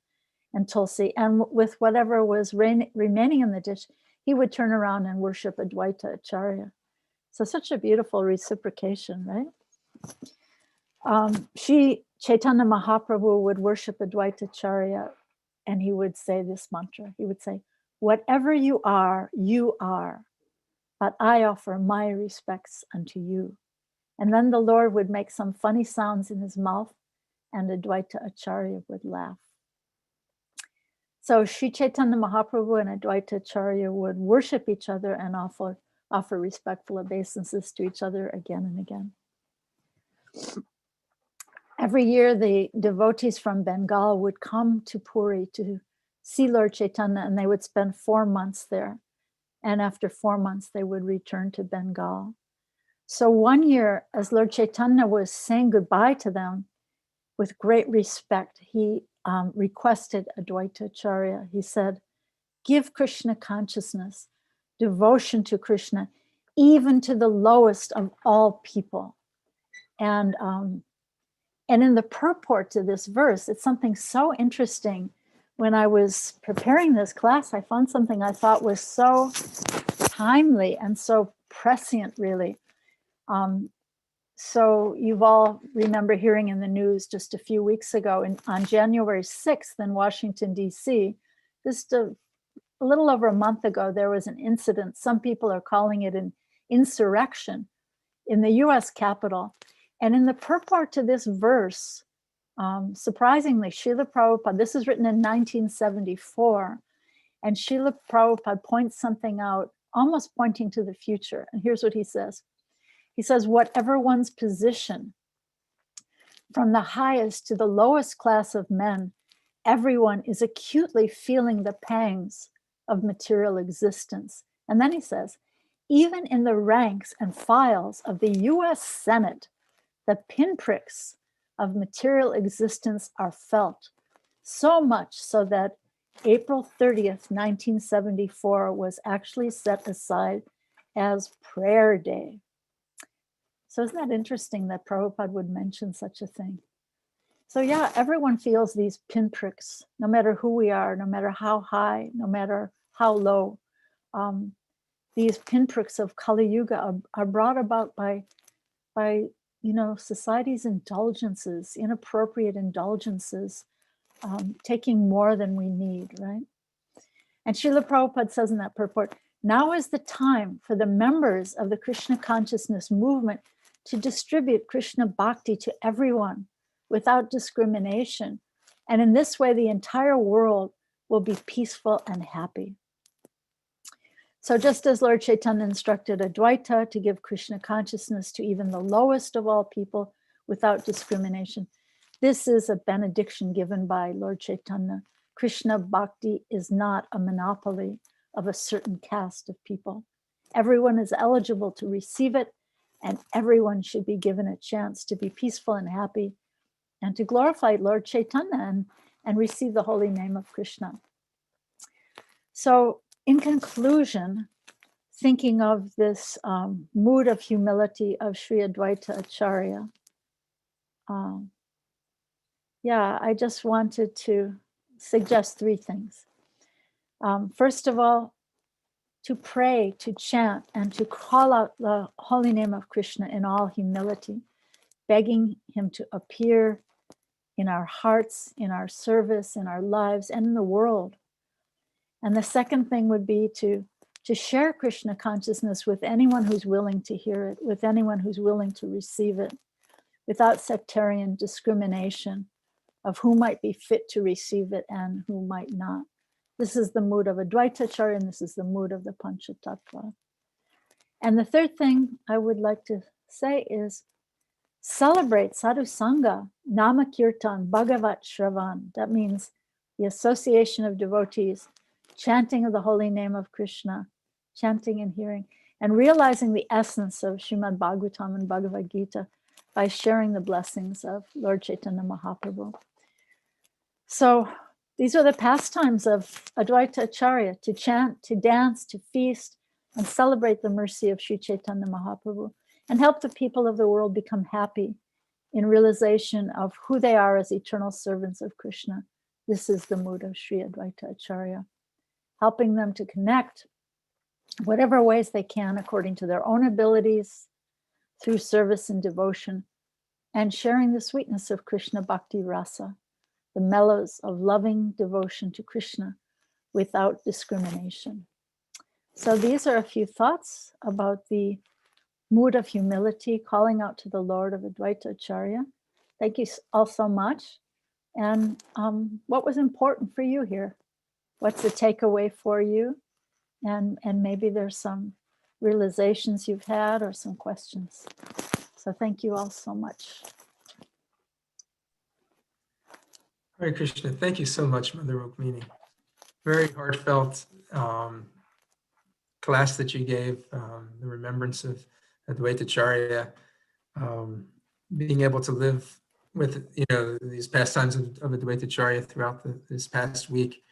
and tulsi, and with whatever was remaining in the dish, he would turn around and worship Advaita Acharya. So such a beautiful reciprocation, right? Chaitanya Mahaprabhu would worship Advaita Acharya, and he would say this mantra. He would say, whatever you are, but I offer my respects unto you. And then the Lord would make some funny sounds in his mouth, and Advaita Acharya would laugh. So Sri Chaitanya Mahaprabhu and Advaita Acharya would worship each other and offer respectful obeisances to each other again and again. Every year, the devotees from Bengal would come to Puri to see Lord Chaitanya, and they would spend 4 months there. And after 4 months, they would return to Bengal. So one year, as Lord Chaitanya was saying goodbye to them, with great respect, he requested Advaita Acharya. He said, give Krishna consciousness, devotion to Krishna, even to the lowest of all people. And in the purport to this verse, it's something so interesting. When I was preparing this class, I found something I thought was so timely and so prescient, really. So you've all remember hearing in the news just a few weeks ago on January 6th in Washington, D.C., just a little over a month ago, there was an incident. Some people are calling it an insurrection in the US Capitol. And in the purport to this verse, surprisingly, Srila Prabhupada, this is written in 1974, and Srila Prabhupada points something out, almost pointing to the future. And here's what he says. He says, whatever one's position, from the highest to the lowest class of men, everyone is acutely feeling the pangs of material existence. And then he says, even in the ranks and files of the US Senate, the pinpricks of material existence are felt, so much so that April 30th, 1974 was actually set aside as prayer day. So isn't that interesting that Prabhupada would mention such a thing? So yeah, everyone feels these pinpricks, no matter who we are, no matter how high, no matter how low. These pinpricks of Kali Yuga are brought about by society's indulgences, inappropriate indulgences, taking more than we need, right? And Srila Prabhupada says in that purport, now is the time for the members of the Krishna consciousness movement to distribute Krishna bhakti to everyone without discrimination. And in this way, the entire world will be peaceful and happy. So just as Lord Chaitanya instructed Advaita to give Krishna consciousness to even the lowest of all people without discrimination, this is a benediction given by Lord Chaitanya. Krishna bhakti is not a monopoly of a certain caste of people. Everyone is eligible to receive it, and everyone should be given a chance to be peaceful and happy and to glorify Lord Chaitanya and receive the holy name of Krishna. So in conclusion, thinking of this mood of humility of Sri Advaita Acharya, I just wanted to suggest three things. First of all, to pray, to chant, and to call out the holy name of Krishna in all humility, begging him to appear in our hearts, in our service, in our lives, and in the world. And the second thing would be to share Krishna consciousness with anyone who's willing to hear it, with anyone who's willing to receive it, without sectarian discrimination of who might be fit to receive it and who might not. This is the mood of Advaita Acharya, and this is the mood of the Panchatattva. And the third thing I would like to say is celebrate Sadhu Sangha, Nama Kirtan, Bhagavat Shravan. That means the association of devotees, chanting of the holy name of Krishna, chanting and hearing, and realizing the essence of Shrimad Bhagavatam and Bhagavad-Gita by sharing the blessings of Lord Chaitanya Mahaprabhu. So these are the pastimes of Advaita Acharya, to chant, to dance, to feast, and celebrate the mercy of Sri Chaitanya Mahaprabhu, and help the people of the world become happy in realization of who they are as eternal servants of Krishna. This is the mood of Sri Advaita Acharya, helping them to connect whatever ways they can according to their own abilities, through service and devotion, and sharing the sweetness of Krishna Bhakti Rasa, the mellows of loving devotion to Krishna without discrimination. So these are a few thoughts about the mood of humility, calling out to the Lord of Advaita Acharya. Thank you all so much. And what was important for you here? What's the takeaway for you? And maybe there's some realizations you've had or some questions. So thank you all so much. Hare Krishna. Thank you so much, Mother Rukmini. Very heartfelt class that you gave, the remembrance of Advaita Acharya, being able to live with these pastimes of Advaita Acharya throughout this past week.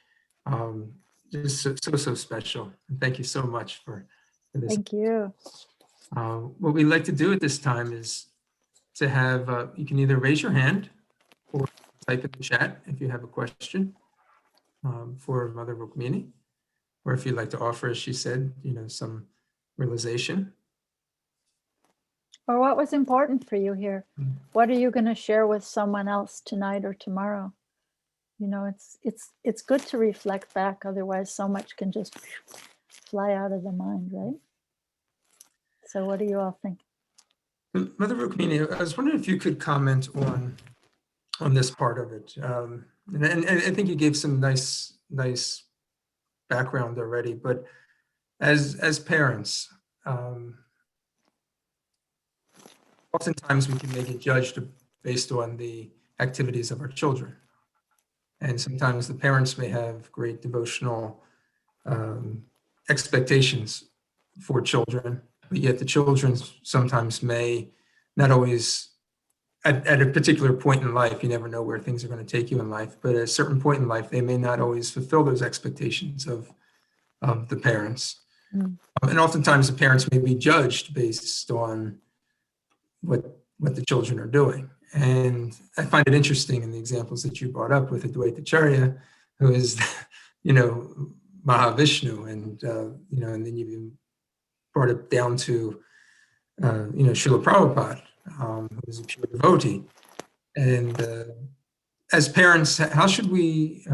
Just so special. And thank you so much for this. Thank you. What we'd like to do at this time is to have, you can either raise your hand or type in the chat if you have a question for Mother Rukmini, or if you'd like to offer, as she said, some realization. Or what was important for you here? What are you going to share with someone else tonight or tomorrow? You know, it's good to reflect back. Otherwise, so much can just fly out of the mind, right? So what do you all think? Mother Rukmini, I was wondering if you could comment on this part of it. And I think you gave some nice background already, but as parents, oftentimes we can make a judged based on the activities of our children. And sometimes the parents may have great devotional expectations for children, but yet the children sometimes may not always, at a particular point in life, you never know where things are going to take you in life, but at a certain point in life, they may not always fulfill those expectations of the parents. And oftentimes the parents may be judged based on what the children are doing. And I find it interesting in the examples that you brought up with Advaita Acharya, who is, Mahavishnu, and, and then you even brought it down to, Srila Prabhupada, who is a pure devotee. And as parents, how should we,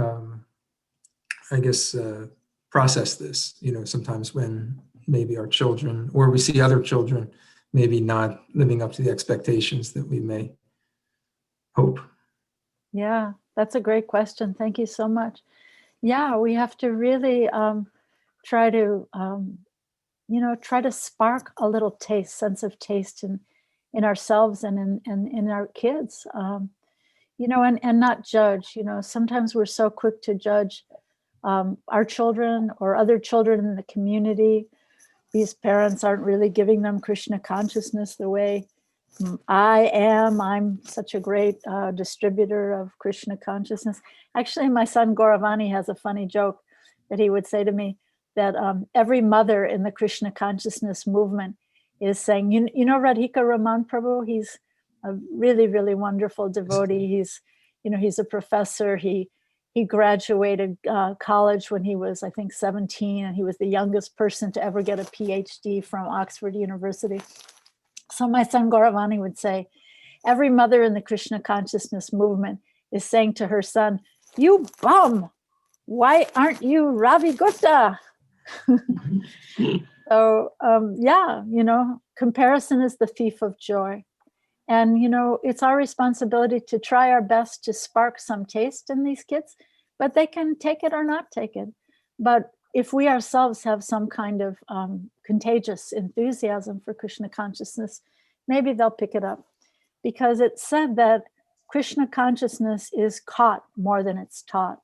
process this, sometimes when maybe our children, or we see other children, maybe not living up to the expectations that we may hope? Yeah, that's a great question. Thank you so much. Yeah, we have to really try to, try to spark a little sense of taste in ourselves and in our kids, and not judge. Sometimes we're so quick to judge our children or other children in the community. These parents aren't really giving them Krishna consciousness the way I am. I'm such a great distributor of Krishna consciousness. Actually, my son Gauravani has a funny joke that he would say to me, that every mother in the Krishna consciousness movement is saying, you know Radhika Raman Prabhu, he's a really, really wonderful devotee. He's a professor. He graduated college when he was, I think, 17, and he was the youngest person to ever get a PhD from Oxford University. So my son Gauravani would say, every mother in the Krishna consciousness movement is saying to her son, "You bum, why aren't you Ravi Gupta?" So comparison is the thief of joy. And, it's our responsibility to try our best to spark some taste in these kids, but they can take it or not take it. But if we ourselves have some kind of contagious enthusiasm for Krishna consciousness, maybe they'll pick it up. Because it's said that Krishna consciousness is caught more than it's taught.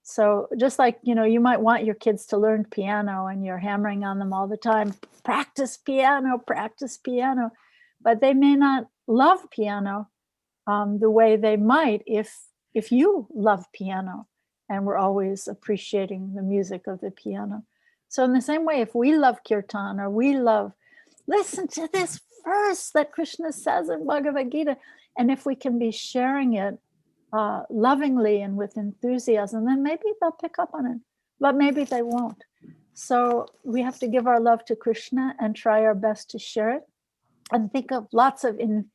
So just like, you might want your kids to learn piano and you're hammering on them all the time, practice piano, but they may not love piano the way they might if you love piano and we're always appreciating the music of the piano. So in the same way, if we love kirtan or listen to this verse that Krishna says in Bhagavad-Gita, and if we can be sharing it lovingly and with enthusiasm, then maybe they'll pick up on it, but maybe they won't. So we have to give our love to Krishna and try our best to share it, and think of lots of in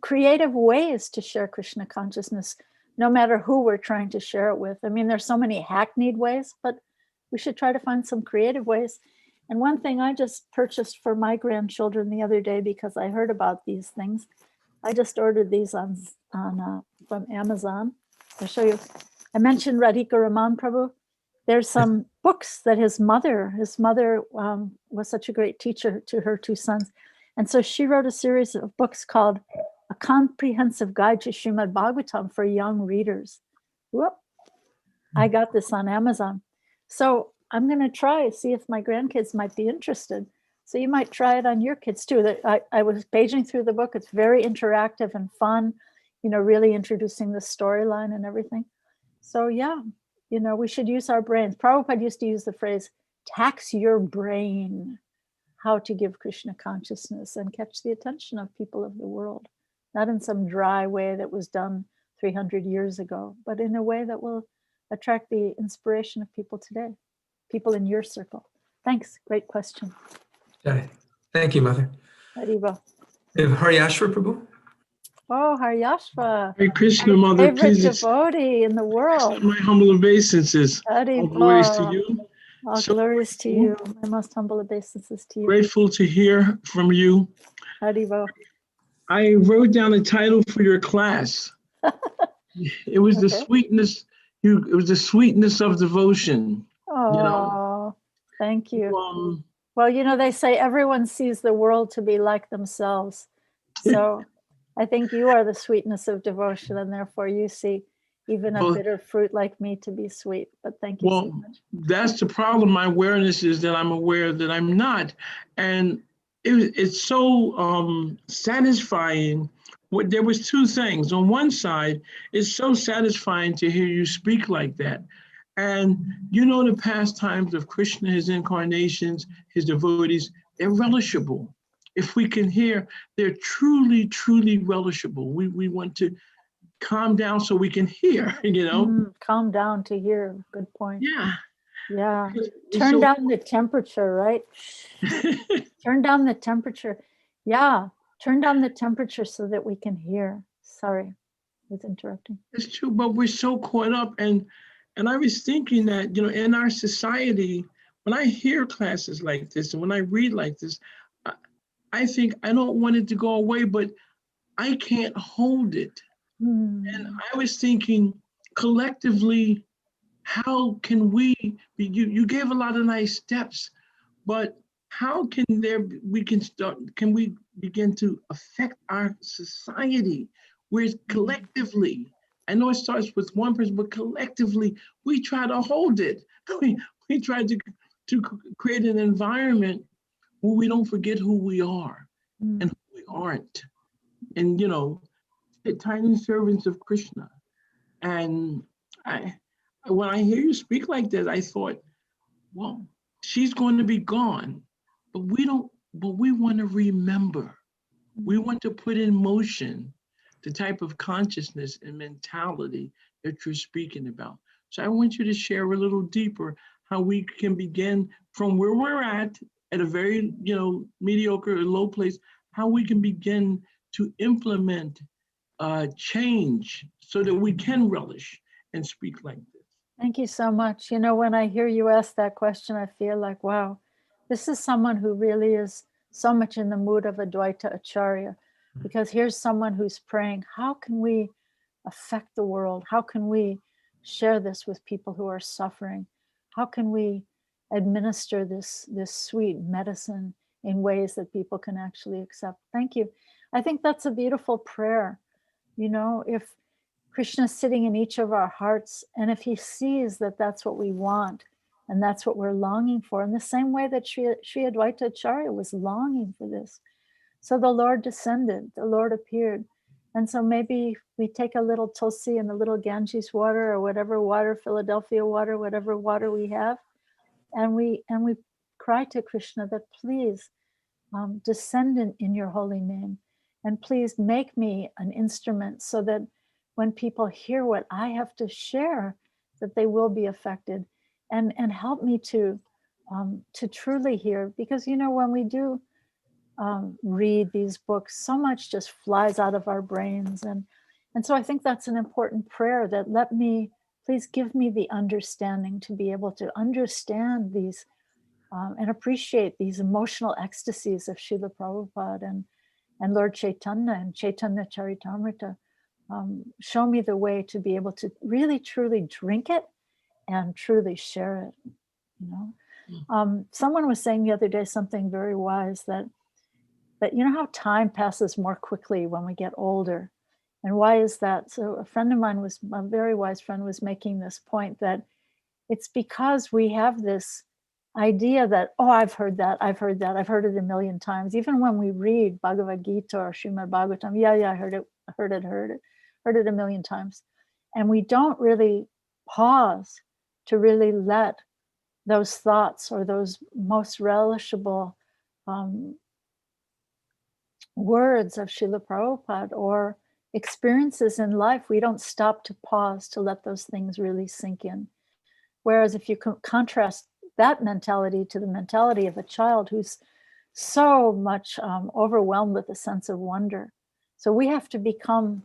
creative ways to share Krishna consciousness, no matter who we're trying to share it with. I mean, there's so many hackneyed ways, but we should try to find some creative ways. And one thing I just purchased for my grandchildren the other day, because I heard about these things, I just ordered these from Amazon. I'll show you. I mentioned Radhika Raman Prabhu. There's some books that his mother was such a great teacher to her two sons. And so she wrote a series of books called A Comprehensive Guide to Shrimad Bhagavatam for Young Readers. Whoop. I got this on Amazon. So I'm going to see if my grandkids might be interested. So you might try it on your kids too. I was paging through the book. It's very interactive and fun, really introducing the storyline and everything. So yeah, we should use our brains. Prabhupada used to use the phrase, tax your brain, how to give Krishna consciousness and catch the attention of people of the world. Not in some dry way that was done 300 years ago, but in a way that will attract the inspiration of people today, people in your circle. Thanks, great question. Okay. Thank you, Mother. Haribo. We have Haryashva Prabhu. Oh, Haryashva, Hare Krishna, Mother, favorite please accept devotee in the world. my humble obeisances. Hari All glories to Bol. you. All So glories to you. My most humble obeisances to you. grateful to hear from you. Hari Bol. I wrote down a title for your class. It was the Okay. sweetness. It was the sweetness of devotion. Oh, thank you. Um, Well, you know, they say everyone sees the world to be like themselves. So I think you are the sweetness of devotion, and therefore you see even a Well- bitter fruit like me to be sweet. But thank you so well, much. that's the problem. My awareness is that I'm aware that I'm not, and it's so satisfying. There was two things. On one side, it's so satisfying to hear you speak like that. And you know the pastimes of Krishna, his incarnations, his devotees, they're relishable. If we can hear, they're truly, truly relishable. We want to calm down so we can hear, Calm down to hear. Good point. Yeah. Yeah. It's Turn so- down the temperature, right? Turn down the temperature. Yeah. Turn down the temperature so that we can hear. Sorry, I was interrupting. It's true, but we're so caught up. And I was thinking that, in our society, when I hear classes like this and when I read like this, I think I don't want it to go away, but I can't hold it. And I was thinking collectively, how can we be, you gave a lot of nice steps, but how can can we begin to affect our society where collectively, I know it starts with one person, but collectively we try to hold it. We try to create an environment where we don't forget who we are and who we aren't. And the tiny servants of Krishna. And when I hear you speak like that, I thought, well, she's going to be gone, but we want to remember. We want to put in motion the type of consciousness and mentality that you're speaking about. So I want you to share a little deeper how we can begin from where we're at a very, mediocre or low place, how we can begin to implement change so that we can relish and speak like this. Thank you so much. When I hear you ask that question, I feel like, wow, this is someone who really is so much in the mood of Advaita Acharya, because here's someone who's praying, how can we affect the world? How can we share this with people who are suffering? How can we administer this sweet medicine in ways that people can actually accept? Thank you. I think that's a beautiful prayer. If Krishna's sitting in each of our hearts, and if he sees that that's what we want, and that's what we're longing for, in the same way that Sri Advaita Acharya was longing for this. So the Lord descended, the Lord appeared. And so maybe we take a little tulsi and a little Ganges water, or whatever water, Philadelphia water, whatever water we have, and we cry to Krishna that please descend in your holy name. And please make me an instrument so that when people hear what I have to share, that they will be affected, and help me to truly hear. Because, when we do read these books, so much just flies out of our brains. And so I think that's an important prayer, that please give me the understanding to be able to understand these and appreciate these emotional ecstasies of Srila Prabhupada and Lord Chaitanya and Chaitanya Charitamrita. Show me the way to be able to really, truly drink it and truly share it. Someone was saying the other day something very wise, that how time passes more quickly when we get older. And why is that? So a friend of mine, a very wise friend, was making this point, that it's because we have this idea that, oh, I've heard that, I've heard it a million times. Even when we read Bhagavad-Gita or Shrimad Bhagavatam, I heard it a million times. And we don't really pause to really let those thoughts or those most relishable words of Srila Prabhupada or experiences in life, we don't stop to pause to let those things really sink in. Whereas if you contrast that mentality to the mentality of a child who's so much overwhelmed with a sense of wonder. So we have to become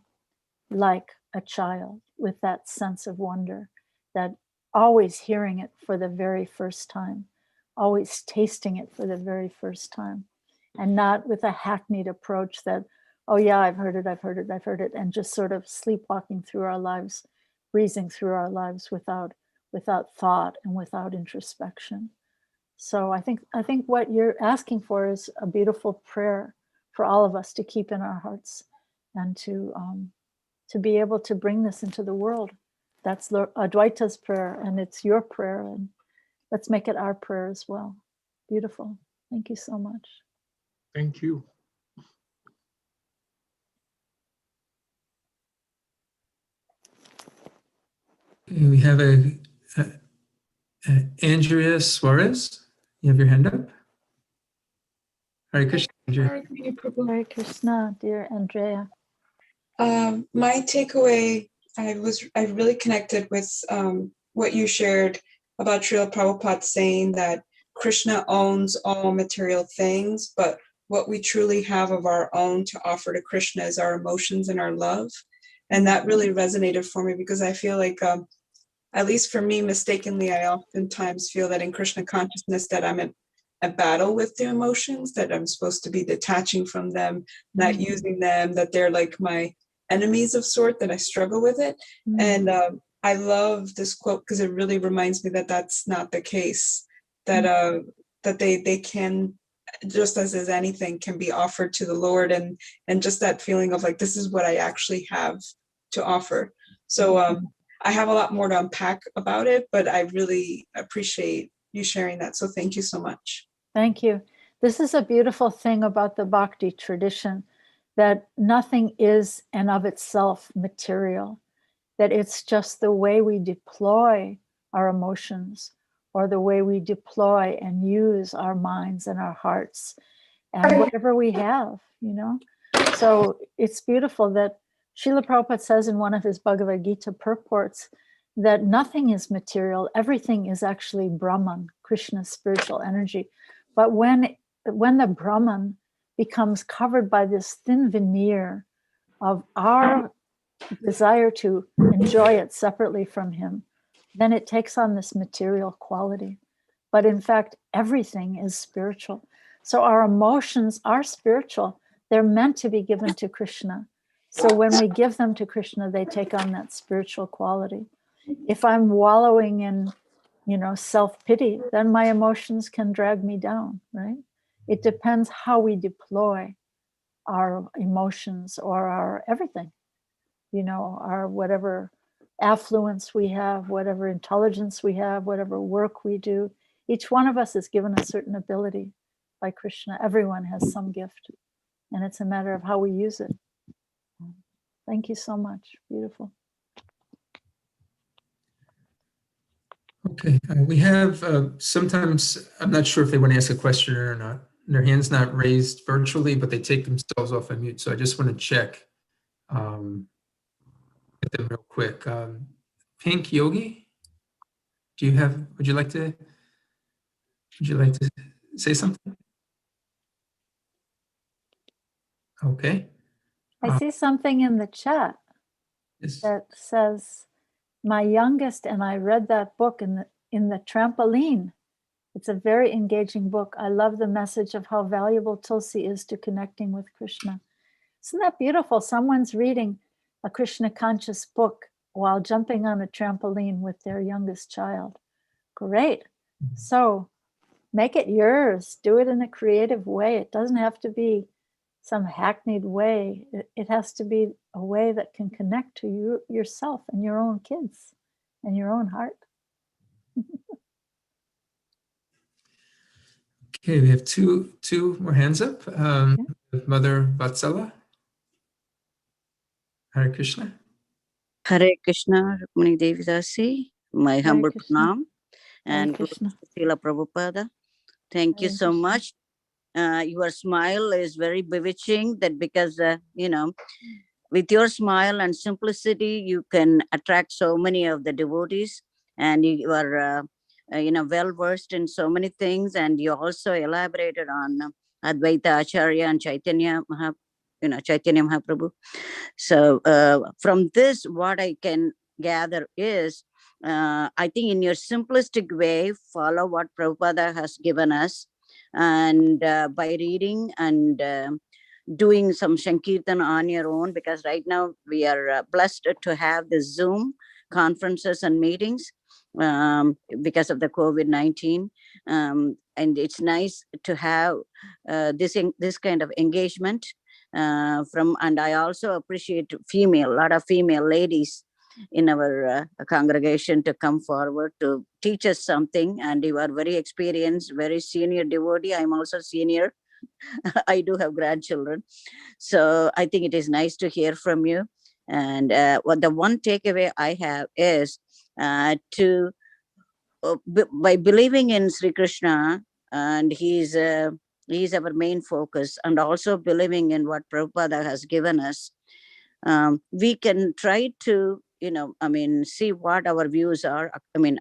like a child with that sense of wonder, that always hearing it for the very first time, always tasting it for the very first time, and not with a hackneyed approach that, oh yeah, I've heard it, and just sort of sleepwalking through our lives, breezing through our lives without thought and without introspection. So I think what you're asking for is a beautiful prayer for all of us to keep in our hearts, and to be able to bring this into the world. That's Advaita's prayer, and it's your prayer, and let's make it our prayer as well. Beautiful. Thank you so much. Thank you. Okay, we have Andrea Suarez. You have your hand up. Hare Krishna, Andrea. Hare Krishna, dear Andrea. My takeaway, I really connected with what you shared about Srila Prabhupada saying that Krishna owns all material things, but what we truly have of our own to offer to Krishna is our emotions and our love. And that really resonated for me, because I feel like, at least for me, mistakenly, I oftentimes feel that in Krishna consciousness that I'm at battle with the emotions, that I'm supposed to be detaching from them, not using them, that they're like my enemies of sort, that I struggle with it. And I love this quote because it really reminds me that that's not the case, that that they can, just as anything, can be offered to the Lord, and just that feeling of like, this is what I actually have to offer. So I have a lot more to unpack about it, but I really appreciate you sharing that. So thank you so much. Thank you. This is a beautiful thing about the Bhakti tradition, that nothing is and of itself material, that it's just the way we deploy our emotions, or the way we deploy and use our minds and our hearts and whatever we have, you know. So it's beautiful that Srila Prabhupada says in one of his Bhagavad-Gita purports that nothing is material, everything is actually Brahman, Krishna's spiritual energy. But when the Brahman becomes covered by this thin veneer of our desire to enjoy it separately from him, then it takes on this material quality. But in fact, everything is spiritual. So our emotions are spiritual. They're meant to be given to Krishna. So when we give them to Krishna, they take on that spiritual quality. If I'm wallowing in, self-pity, then my emotions can drag me down, right? It depends how we deploy our emotions or our everything, our whatever affluence we have, whatever intelligence we have, whatever work we do. Each one of us is given a certain ability by Krishna. Everyone has some gift, and it's a matter of how we use it. Thank you so much. Beautiful. Okay, we have sometimes, I'm not sure if they want to ask a question or not. Their hand's not raised virtually, but they take themselves off on mute. So I just want to check with them real quick. Pink Yogi, would you like to say something? Okay. I see something in the chat that says, my youngest and I read that book in the trampoline. It's a very engaging book. I love the message of how valuable Tulsi is to connecting with Krishna. Isn't that beautiful? Someone's reading a Krishna conscious book while jumping on a trampoline with their youngest child. Great. So make it yours. Do it in a creative way. It doesn't have to be some hackneyed way. It has to be a way that can connect to you, yourself and your own kids and your own heart. Okay, we have two more hands up. Mother Vatsala. Hare Krishna. Hare Krishna, Rukmini Devi Dasi, my humble pranam, and Srila Prabhupada. Thank you so much. Your smile is very bewitching, that because, with your smile and simplicity, you can attract so many of the devotees, and you are, well-versed in so many things, and you also elaborated on Advaita Acharya and Chaitanya Mahaprabhu. So from this, what I can gather is, I think in your simplistic way, follow what Prabhupada has given us, and by reading and doing some Sankirtan on your own, because right now we are blessed to have the Zoom conferences and meetings because of the COVID-19. And it's nice to have this kind of engagement and I also appreciate a lot of female ladies in our congregation to come forward to teach us something. And you are very experienced, very senior devotee. I'm also senior. I do have grandchildren. So I think it is nice to hear from you. And what the one takeaway I have is by believing in Sri Krishna, and he's our main focus, and also believing in what Prabhupada has given us, we can try to, see what our views are,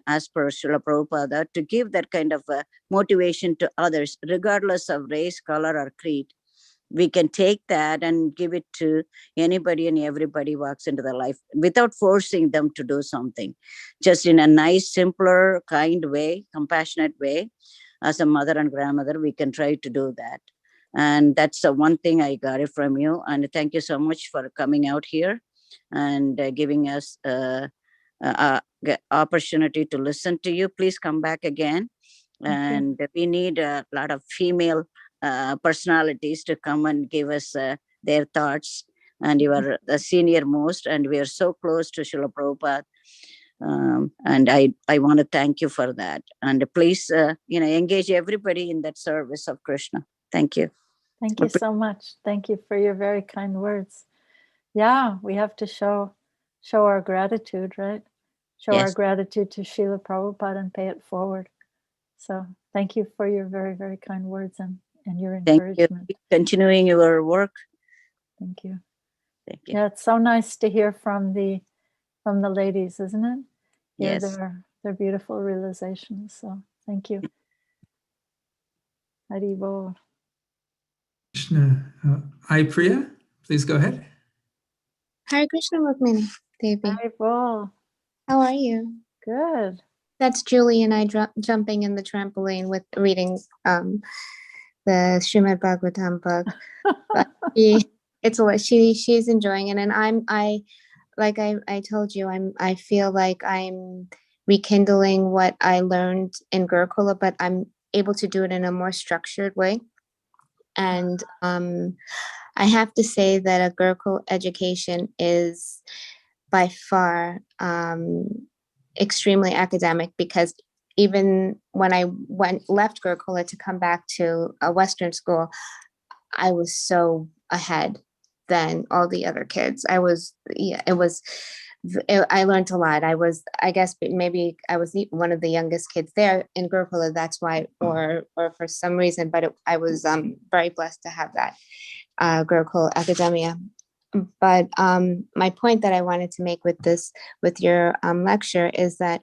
as per Srila Prabhupada, to give that kind of motivation to others, regardless of race, color, or creed. We can take that and give it to anybody and everybody walks into their life without forcing them to do something, just in a nice, simpler, kind way, compassionate way. As a mother and grandmother, we can try to do that. And that's the one thing I got it from you. And thank you so much for coming out here and giving us opportunity to listen to you. Please come back again. And we need a lot of female personalities to come and give us their thoughts. And you are the senior most, and we are so close to Srila Prabhupada. And I want to thank you for that. And please, engage everybody in that service of Krishna. Thank you. Thank you so much. Thank you for your very kind words. Yeah, we have to show our gratitude, right? Show our gratitude to Srila Prabhupada and pay it forward. So thank you for your very, very kind words and your encouragement. Thank you. Continuing your work. Thank you. Thank you. Yeah, it's so nice to hear from the ladies, isn't it? Yes. Their beautiful realizations. So thank you. Hari Bol. Krishna. Priya, please go ahead. Hare Krishna, Rukmini Devi. Hari Bol. How are you? Good. That's Julie and I jumping in the trampoline with reading the Shrimad Bhagavatam book. But she's enjoying it, and I told you, I feel like I'm rekindling what I learned in Gurukula, but I'm able to do it in a more structured way. And I have to say that a Gurukul education is by far extremely academic, because even when I left Gurukula to come back to a Western school, I was so ahead than all the other kids. I learned a lot. I guess maybe I was one of the youngest kids there in Gurukula. That's why, or for some reason, but I was very blessed to have that Gurukul academia. But my point that I wanted to make with your lecture is that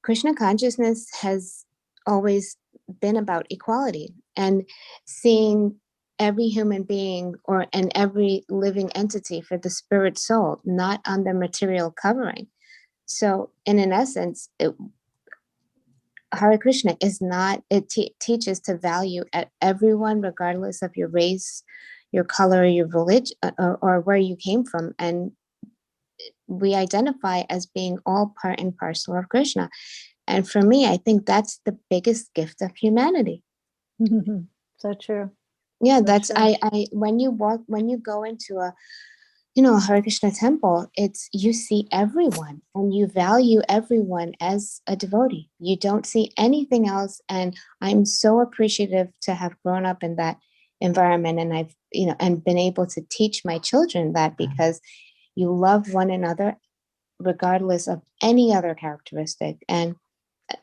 Krishna consciousness has always been about equality and seeing every human being and every living entity for the spirit soul, not on the material covering. So in an essence, Hare Krishna is not, it teaches to value everyone, regardless of your race, your color, your religion, or where you came from. And we identify as being all part and parcel of Krishna. And for me, I think that's the biggest gift of humanity. So true. Yeah, so that's true. when you go into a Hare Krishna temple, you see everyone and you value everyone as a devotee. You don't see anything else. And I'm so appreciative to have grown up in that environment. And I've, and been able to teach my children that, because you love one another regardless of any other characteristic. And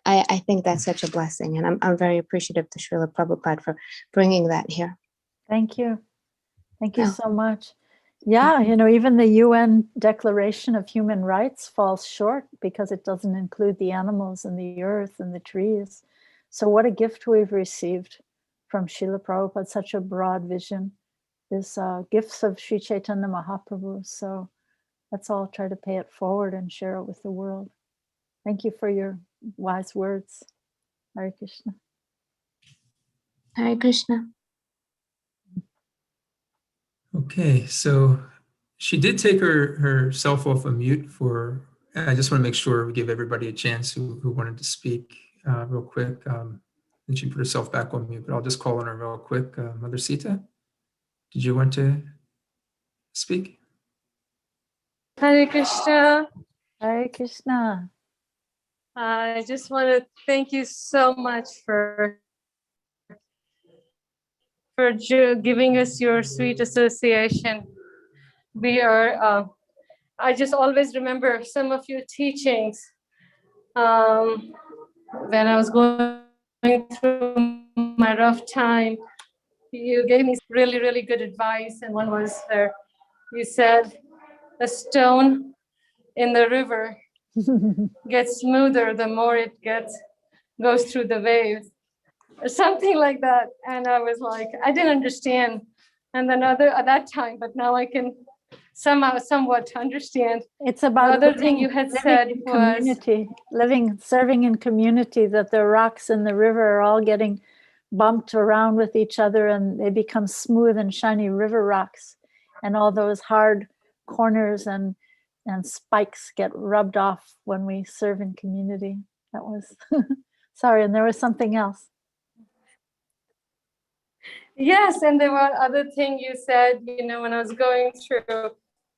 I think that's such a blessing. And I'm very appreciative to Srila Prabhupada for bringing that here. Thank you. Thank you so much. Yeah, even the UN Declaration of Human Rights falls short because it doesn't include the animals and the earth and the trees. So what a gift we've received from Srila Prabhupada, such a broad vision, is gifts of Sri Chaitanya Mahaprabhu. So let's all try to pay it forward and share it with the world. Thank you for your wise words. Hare Krishna. Hare Krishna. Okay, so she did take herself off of mute for, I just want to make sure we give everybody a chance who wanted to speak real quick. And she put herself back on mute, but I'll just call on her real quick. Mother Sita, did you want to speak? Hare Krishna. Hare Krishna. I just want to thank you so much for giving us your sweet association. We are, I just always remember some of your teachings when I was going through my rough time. You gave me really, really good advice. And one was there, you said, a stone in the river gets smoother the more it goes through the waves, or something like that. And I was like, I didn't understand. And then at that time, but now I can somewhat understand. It's about the other thing you had said in was community, serving in community, that the rocks in the river are all getting bumped around with each other and they become smooth and shiny river rocks. And all those hard corners and spikes get rubbed off when we serve in community. That was, sorry, and there was something else. yes, and there were other thing you said, when I was going through a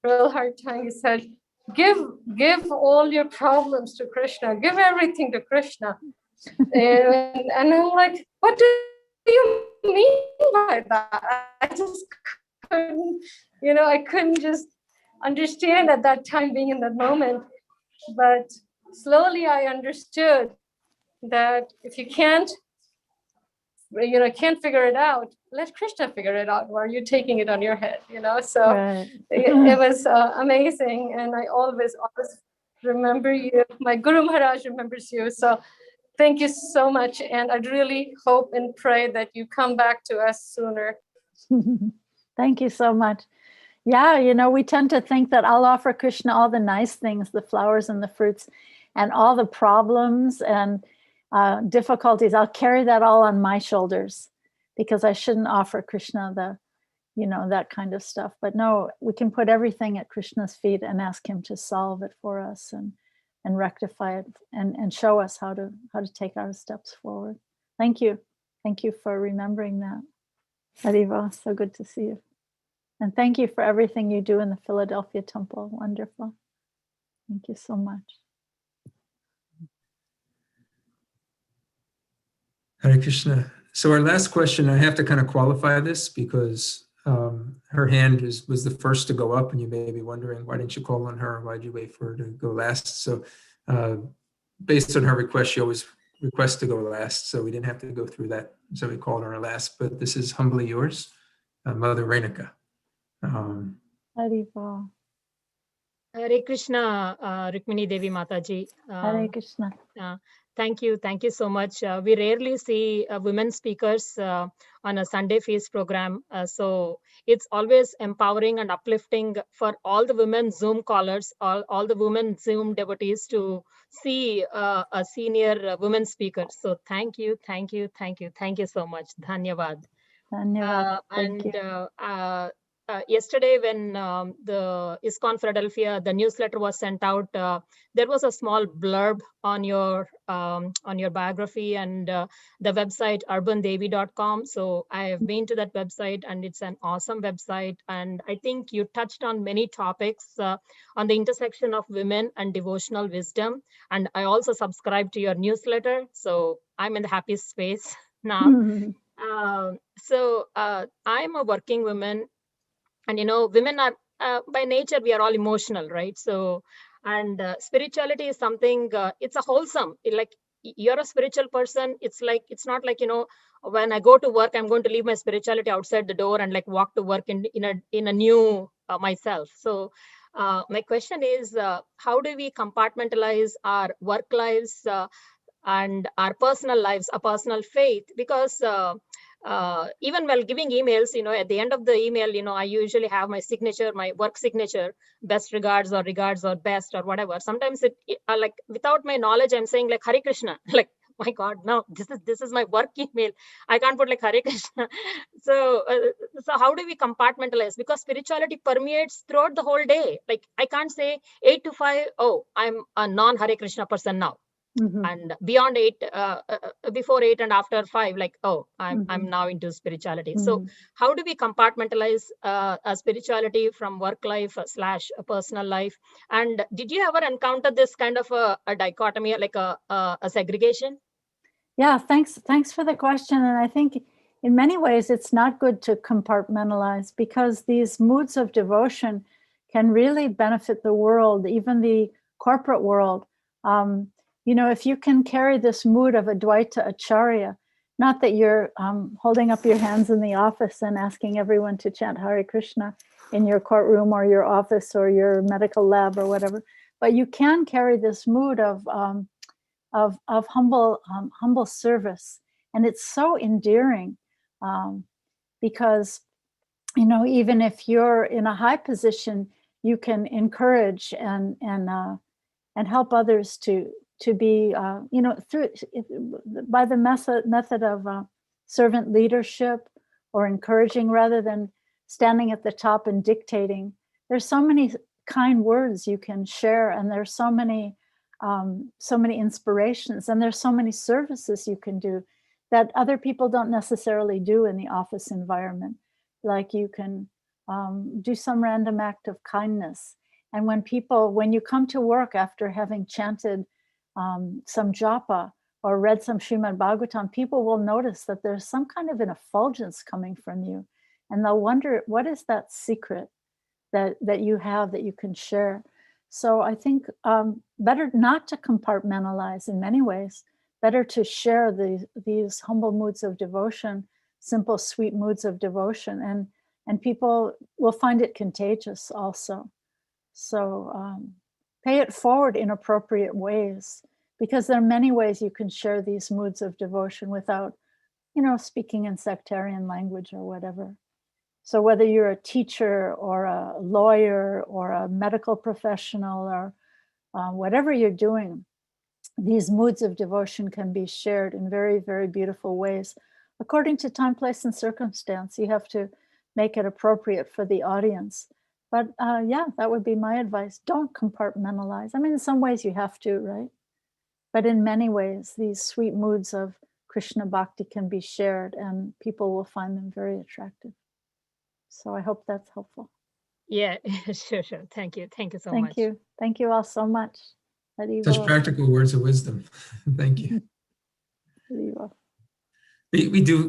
real hard time, you said, give all your problems to Krishna, give everything to Krishna. and I'm like, what do you mean by that? I just couldn't, I couldn't just understand at that time, being in that moment. But slowly I understood that if you can't figure it out, let Krishna figure it out while you're taking it on your head, so Right. it was amazing. And I always remember you. My Guru Maharaj remembers you. So thank you so much. And I really hope and pray that you come back to us sooner. Thank you so much. Yeah, we tend to think that I'll offer Krishna all the nice things, the flowers and the fruits, and all the problems and difficulties. I'll carry that all on my shoulders because I shouldn't offer Krishna that kind of stuff. But no, we can put everything at Krishna's feet and ask him to solve it for us and rectify it and show us how to take our steps forward. Thank you. Thank you for remembering that. Hariva, so good to see you. And thank you for everything you do in the Philadelphia temple. Wonderful. Thank you so much. Hare Krishna. So our last question, I have to kind of qualify this because her hand was the first to go up, and you may be wondering, why didn't you call on her? Why did you wait for her to go last? So based on her request, she always requests to go last, so we didn't have to go through that. So we called on her last, but this is humbly yours, Mother Renuka. Hariva. Hare Krishna, Rukmini Devi Mataji. Hare Krishna. Thank you so much. We rarely see women speakers on a Sunday Feast program. So it's always empowering and uplifting for all the women Zoom callers, all the women Zoom devotees to see a senior women speaker. So thank you so much. Dhanyavad. Dhanyavad. Thank you. Yesterday when the ISKCON Philadelphia, the newsletter was sent out, there was a small blurb on your biography and the website urbandevi.com. So I have been to that website and it's an awesome website. And I think you touched on many topics on the intersection of women and devotional wisdom. And I also subscribe to your newsletter. So I'm in the happy space now. So I'm a working woman. And, women are, by nature, we are all emotional, right? So, and spirituality is something, it's a wholesome, like you're a spiritual person. It's not like, when I go to work, I'm going to leave my spirituality outside the door and like walk to work in a new myself. So my question is, how do we compartmentalize our work lives and our personal lives, our personal faith? Because even while giving emails, at the end of the email, I usually have my signature, my work signature, best regards or best or whatever. Sometimes like without my knowledge, I'm saying like Hare Krishna, like, my God, no, this is my work email. I can't put like Hare Krishna. So how do we compartmentalize? Because spirituality permeates throughout the whole day. Like I can't say 8 to 5, oh, I'm a non-Hare Krishna person now. And beyond 8, before 8 and after 5, like, oh, I'm now into spirituality. So how do we compartmentalize a spirituality from work life / personal life? And did you ever encounter this kind of a dichotomy, like a segregation? Yeah, thanks for the question. And I think in many ways it's not good to compartmentalize, because these moods of devotion can really benefit the world, even the corporate world. If you can carry this mood of Advaita Acharya, not that you're holding up your hands in the office and asking everyone to chant Hare Krishna in your courtroom or your office or your medical lab or whatever, but you can carry this mood of humble service. And it's so endearing because, even if you're in a high position, you can encourage and help others to be, by the method of servant leadership or encouraging rather than standing at the top and dictating. There's so many kind words you can share, and there's so many inspirations, and there's so many services you can do that other people don't necessarily do in the office environment. Like you can do some random act of kindness. And when you come to work after having chanted some japa or read some Shrimad Bhagavatam, people will notice that there's some kind of an effulgence coming from you. And they'll wonder, what is that secret that you have that you can share? So I think better not to compartmentalize in many ways, better to share these humble moods of devotion, simple, sweet moods of devotion, and people will find it contagious also. So pay it forward in appropriate ways, because there are many ways you can share these moods of devotion without, speaking in sectarian language or whatever. So whether you're a teacher or a lawyer or a medical professional or whatever you're doing, these moods of devotion can be shared in very, very beautiful ways. According to time, place, and circumstance, you have to make it appropriate for the audience. But yeah, that would be my advice. Don't compartmentalize. I mean, in some ways you have to, right? But in many ways, these sweet moods of Krishna Bhakti can be shared, and people will find them very attractive. So I hope that's helpful. Yeah, sure. Thank you so much. Thank you all so much. Such practical words of wisdom. Thank you. We do.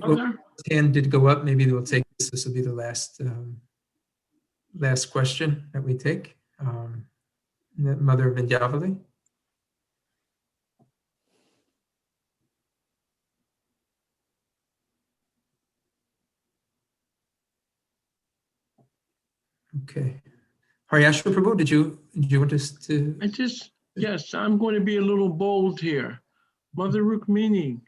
Hand did go up. Maybe we'll take this. This will be the last question that we take. Mother Vindhyavali. Okay. Haryashra Prabhu, did you want us to? Yes, I'm going to be a little bold here. Mother Rukmini,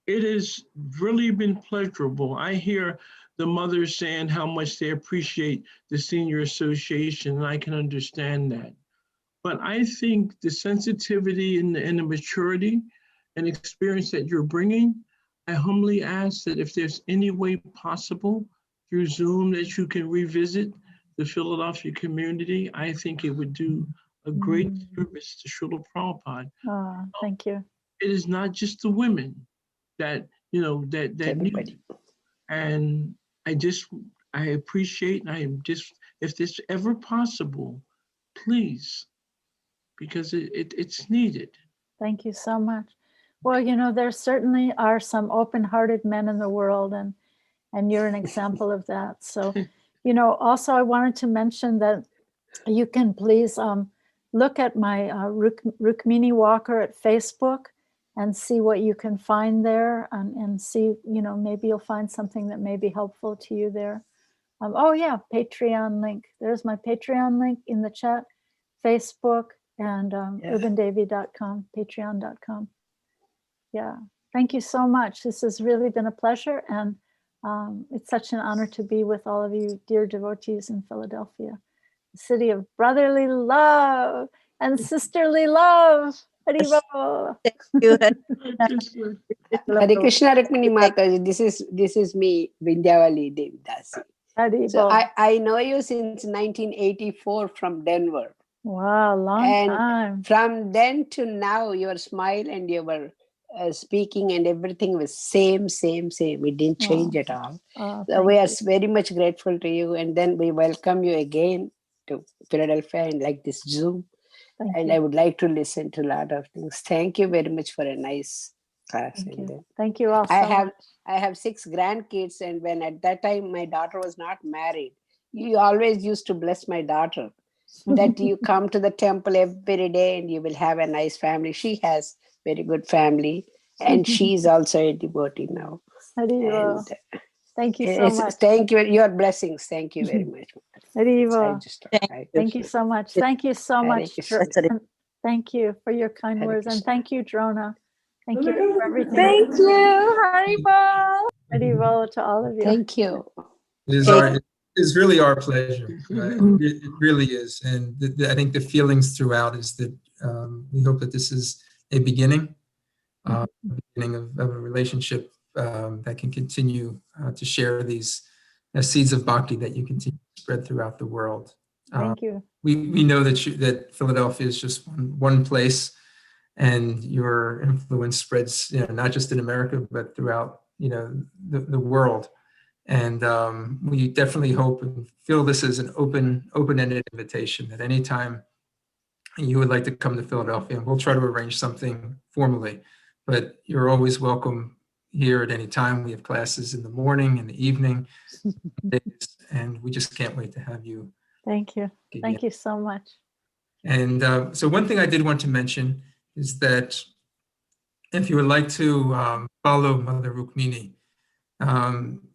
it has really been pleasurable. I hear the mothers saying how much they appreciate the Senior Association, and I can understand that. But I think the sensitivity and the maturity and experience that you're bringing, I humbly ask that if there's any way possible through Zoom that you can revisit the Philadelphia community, I think it would do a great service to Srila Prabhupada. Thank you. It is not just the women that need it. And I appreciate, and if this ever possible, please, because it's needed. Thank you so much. Well, there certainly are some open-hearted men in the world, and you're an example of that. So, also I wanted to mention that you can please look at my Rukmini Walker at Facebook and see what you can find there, and see, maybe you'll find something that may be helpful to you there. Oh yeah, Patreon link. There's my Patreon link in the chat, Facebook and urbandevi.com, patreon.com. Yeah. Thank you so much. This has really been a pleasure, and it's such an honor to be with all of you dear devotees in Philadelphia, the city of brotherly love and sisterly love. Haribol. Thank you. Hare Krishna Rukmini Mataji. This is me, Vindhyavali Devidasi. So I know you since 1984 from Denver. Wow, long time. From then to now, your smile and your speaking and everything was same. It didn't change at all. So we are very much grateful to you. And then we welcome you again to Philadelphia and like this Zoom. And I would like to listen to a lot of things. Thank you very much for a nice class. Thank you all so much. I have 6 grandkids, and when at that time my daughter was not married, you always used to bless my daughter that you come to the temple every day and you will have a nice family. She has very good family, and she is also a devotee now. And, thank you so much. Thank you. Your blessings. Thank you very much. Thank you so much. Thank you so much. Thank you for your kind words, and thank you, Drona. Thank you for everything. Thank you. Haribol. Haribol to all of you. Thank you. It's really our pleasure. It really is. And I think the feelings throughout is that we hope that this is a beginning of a relationship that can continue to share these seeds of bhakti that you continue to spread throughout the world. Thank you. We know that Philadelphia is just one place, and your influence spreads, not just in America, but throughout, the world. And we definitely hope and feel this is an open-ended invitation that anytime you would like to come to Philadelphia, and we'll try to arrange something formally, but you're always welcome here at any time. We have classes in the morning, in the evening, and we just can't wait to have you. Thank you. Thank you so much. And so one thing I did want to mention is that if you would like to follow Mother Rukmini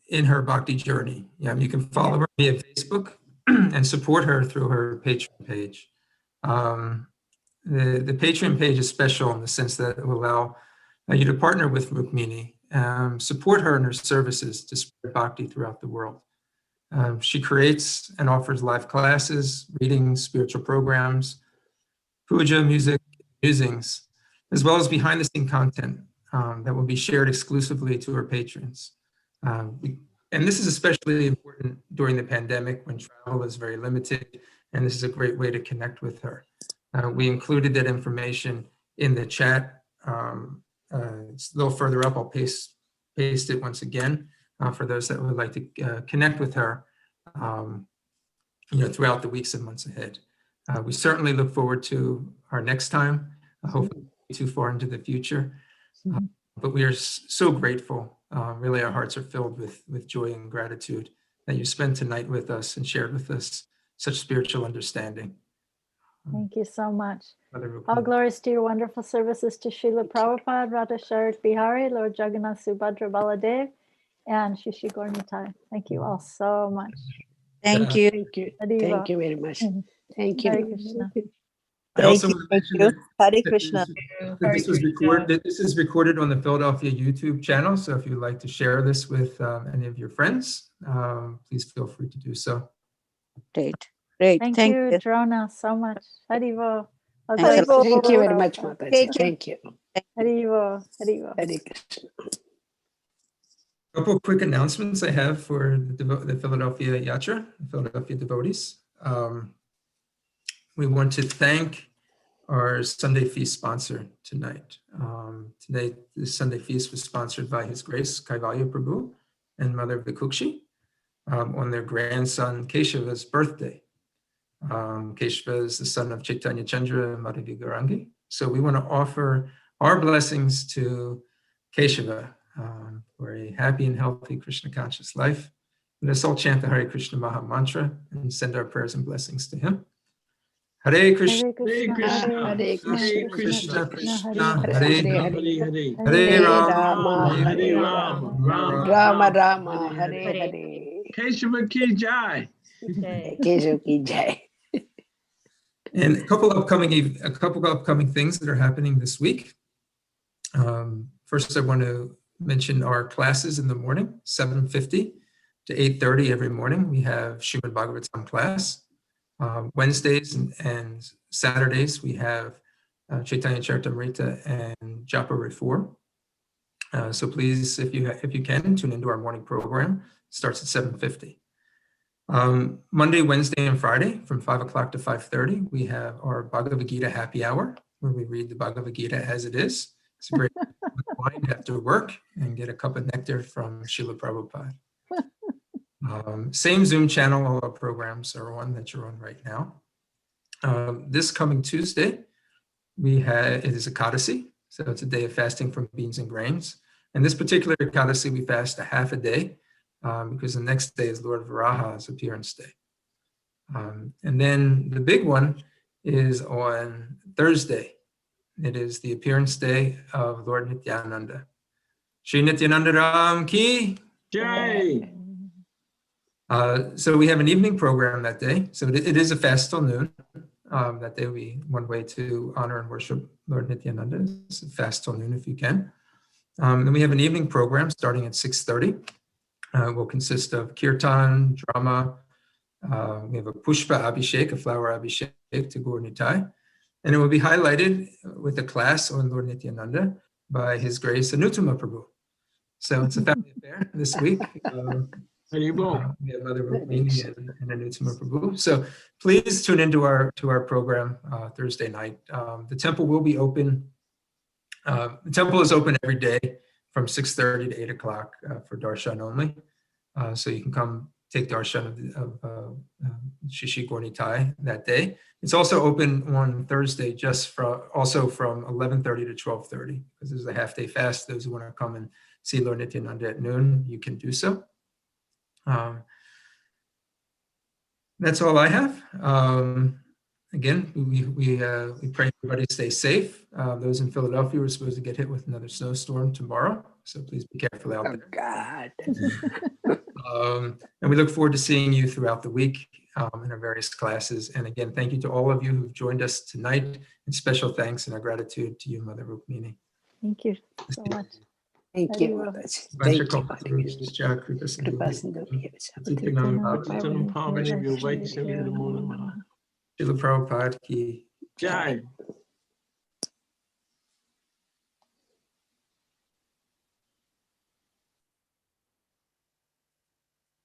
in her bhakti journey, you can follow her via Facebook and support her through her Patreon page. The Patreon page is special in the sense that it will allow you to partner with Rukmini, support her in her services to spread bhakti throughout the world. She creates and offers live classes, readings, spiritual programs, puja, music, musings, as well as behind-the-scene content that will be shared exclusively to her patrons. And this is especially important during the pandemic when travel is very limited, and this is a great way to connect with her. We included that information in the chat. It's a little further up. I'll paste it once again for those that would like to connect with her throughout the weeks and months ahead. We certainly look forward to our next time, hopefully not too far into the future. But we are so grateful. Really, our hearts are filled with joy and gratitude that you spent tonight with us and shared with us such spiritual understanding. Thank you so much. All glories to your wonderful services to Srila Prabhupada, Radha Sharat Bihari, Lord Jagannath Subhadra Baladev, and Shishi Gornitai. Thank you all so much. Thank you. Thank you. Thank you very much. Thank you. Hare Krishna. I also want to mention that Hare Krishna. this is recorded on the Philadelphia YouTube channel. So if you'd like to share this with any of your friends, please feel free to do so. Great. Thank you, Drona, so much. Haribo. Thank you very much, Mataji. Thank you. Haribo. Hare Krishna. A couple of quick announcements I have for the Philadelphia Yatra, Philadelphia devotees. We want to thank our Sunday feast sponsor tonight. Today, the Sunday feast was sponsored by His Grace Kaivalya Prabhu and Mother Vikukshi on their grandson Keshava's birthday. Keshava is the son of Chaitanya Chandra and Madhavi Gaurangi. So we want to offer our blessings to Keshava for a happy and healthy Krishna conscious life. Let us all chant the Hare Krishna Maha Mantra and send our prayers and blessings to him. Hare Krishna, Hare Krishna, Krishna Krishna, Hare Hare, Hare Rama, Hare Rama, Rama Rama, Hare Hare. Keshava ki jai. Keshav ki jai. And a couple upcoming things that are happening this week. First, I want to mention our classes in the morning, 7:50 to 8:30 every morning. We have Shrimad Bhagavatam class. Wednesdays and Saturdays, we have Chaitanya Charitamrita and Japa Reform. So please, if you can, tune into our morning program. It starts at 7:50. Monday, Wednesday, and Friday from 5 o'clock to 5:30, we have our Bhagavad-Gita happy hour, where we read the Bhagavad-Gita as it is. It's a great wine after work and get a cup of nectar from Srila Prabhupada. Same Zoom channel, all our programs are on that you're on right now. This coming Tuesday, it is Ekadasi, so it's a day of fasting from beans and grains. And this particular Ekadasi, we fast a half a day because the next day is Lord Varaha's appearance day. And then the big one is on Thursday. It is the appearance day of Lord Nityananda. Shri Nityananda Ram Ki Jai. So we have an evening program that day. So it is a fast till noon. That day one way to honor and worship Lord Nityananda is fast till noon if you can. Then we have an evening program starting at 6:30. Will consist of kirtan, drama. We have a pushpa abhishek, a flower abhishek to Gaur Nitai. And it will be highlighted with a class on Lord Nityananda by His Grace Anuttama Prabhu. So it's a family affair this week. We have Mother Rukmini and Anuttama Prabhu. So please tune into our program Thursday night. The temple will be open. The temple is open every day from 6:30 to 8 o'clock for darshan only. So you can come take darshan of Shishi Gornitai that day. It's also open on Thursday also from 11:30 to 12:30 because there's a half day fast. Those who want to come and see Lord Nityananda at noon, you can do so. That's all I have. Again, we pray everybody stay safe. Those in Philadelphia are supposed to get hit with another snowstorm tomorrow, so please be careful out there. God. And we look forward to seeing you throughout the week in our various classes. And again, thank you to all of you who've joined us tonight, and special thanks and our gratitude to you, Mother Rukmini. Thank you so much. Thank you. Thank you. Srila Prabhupada ki Jai.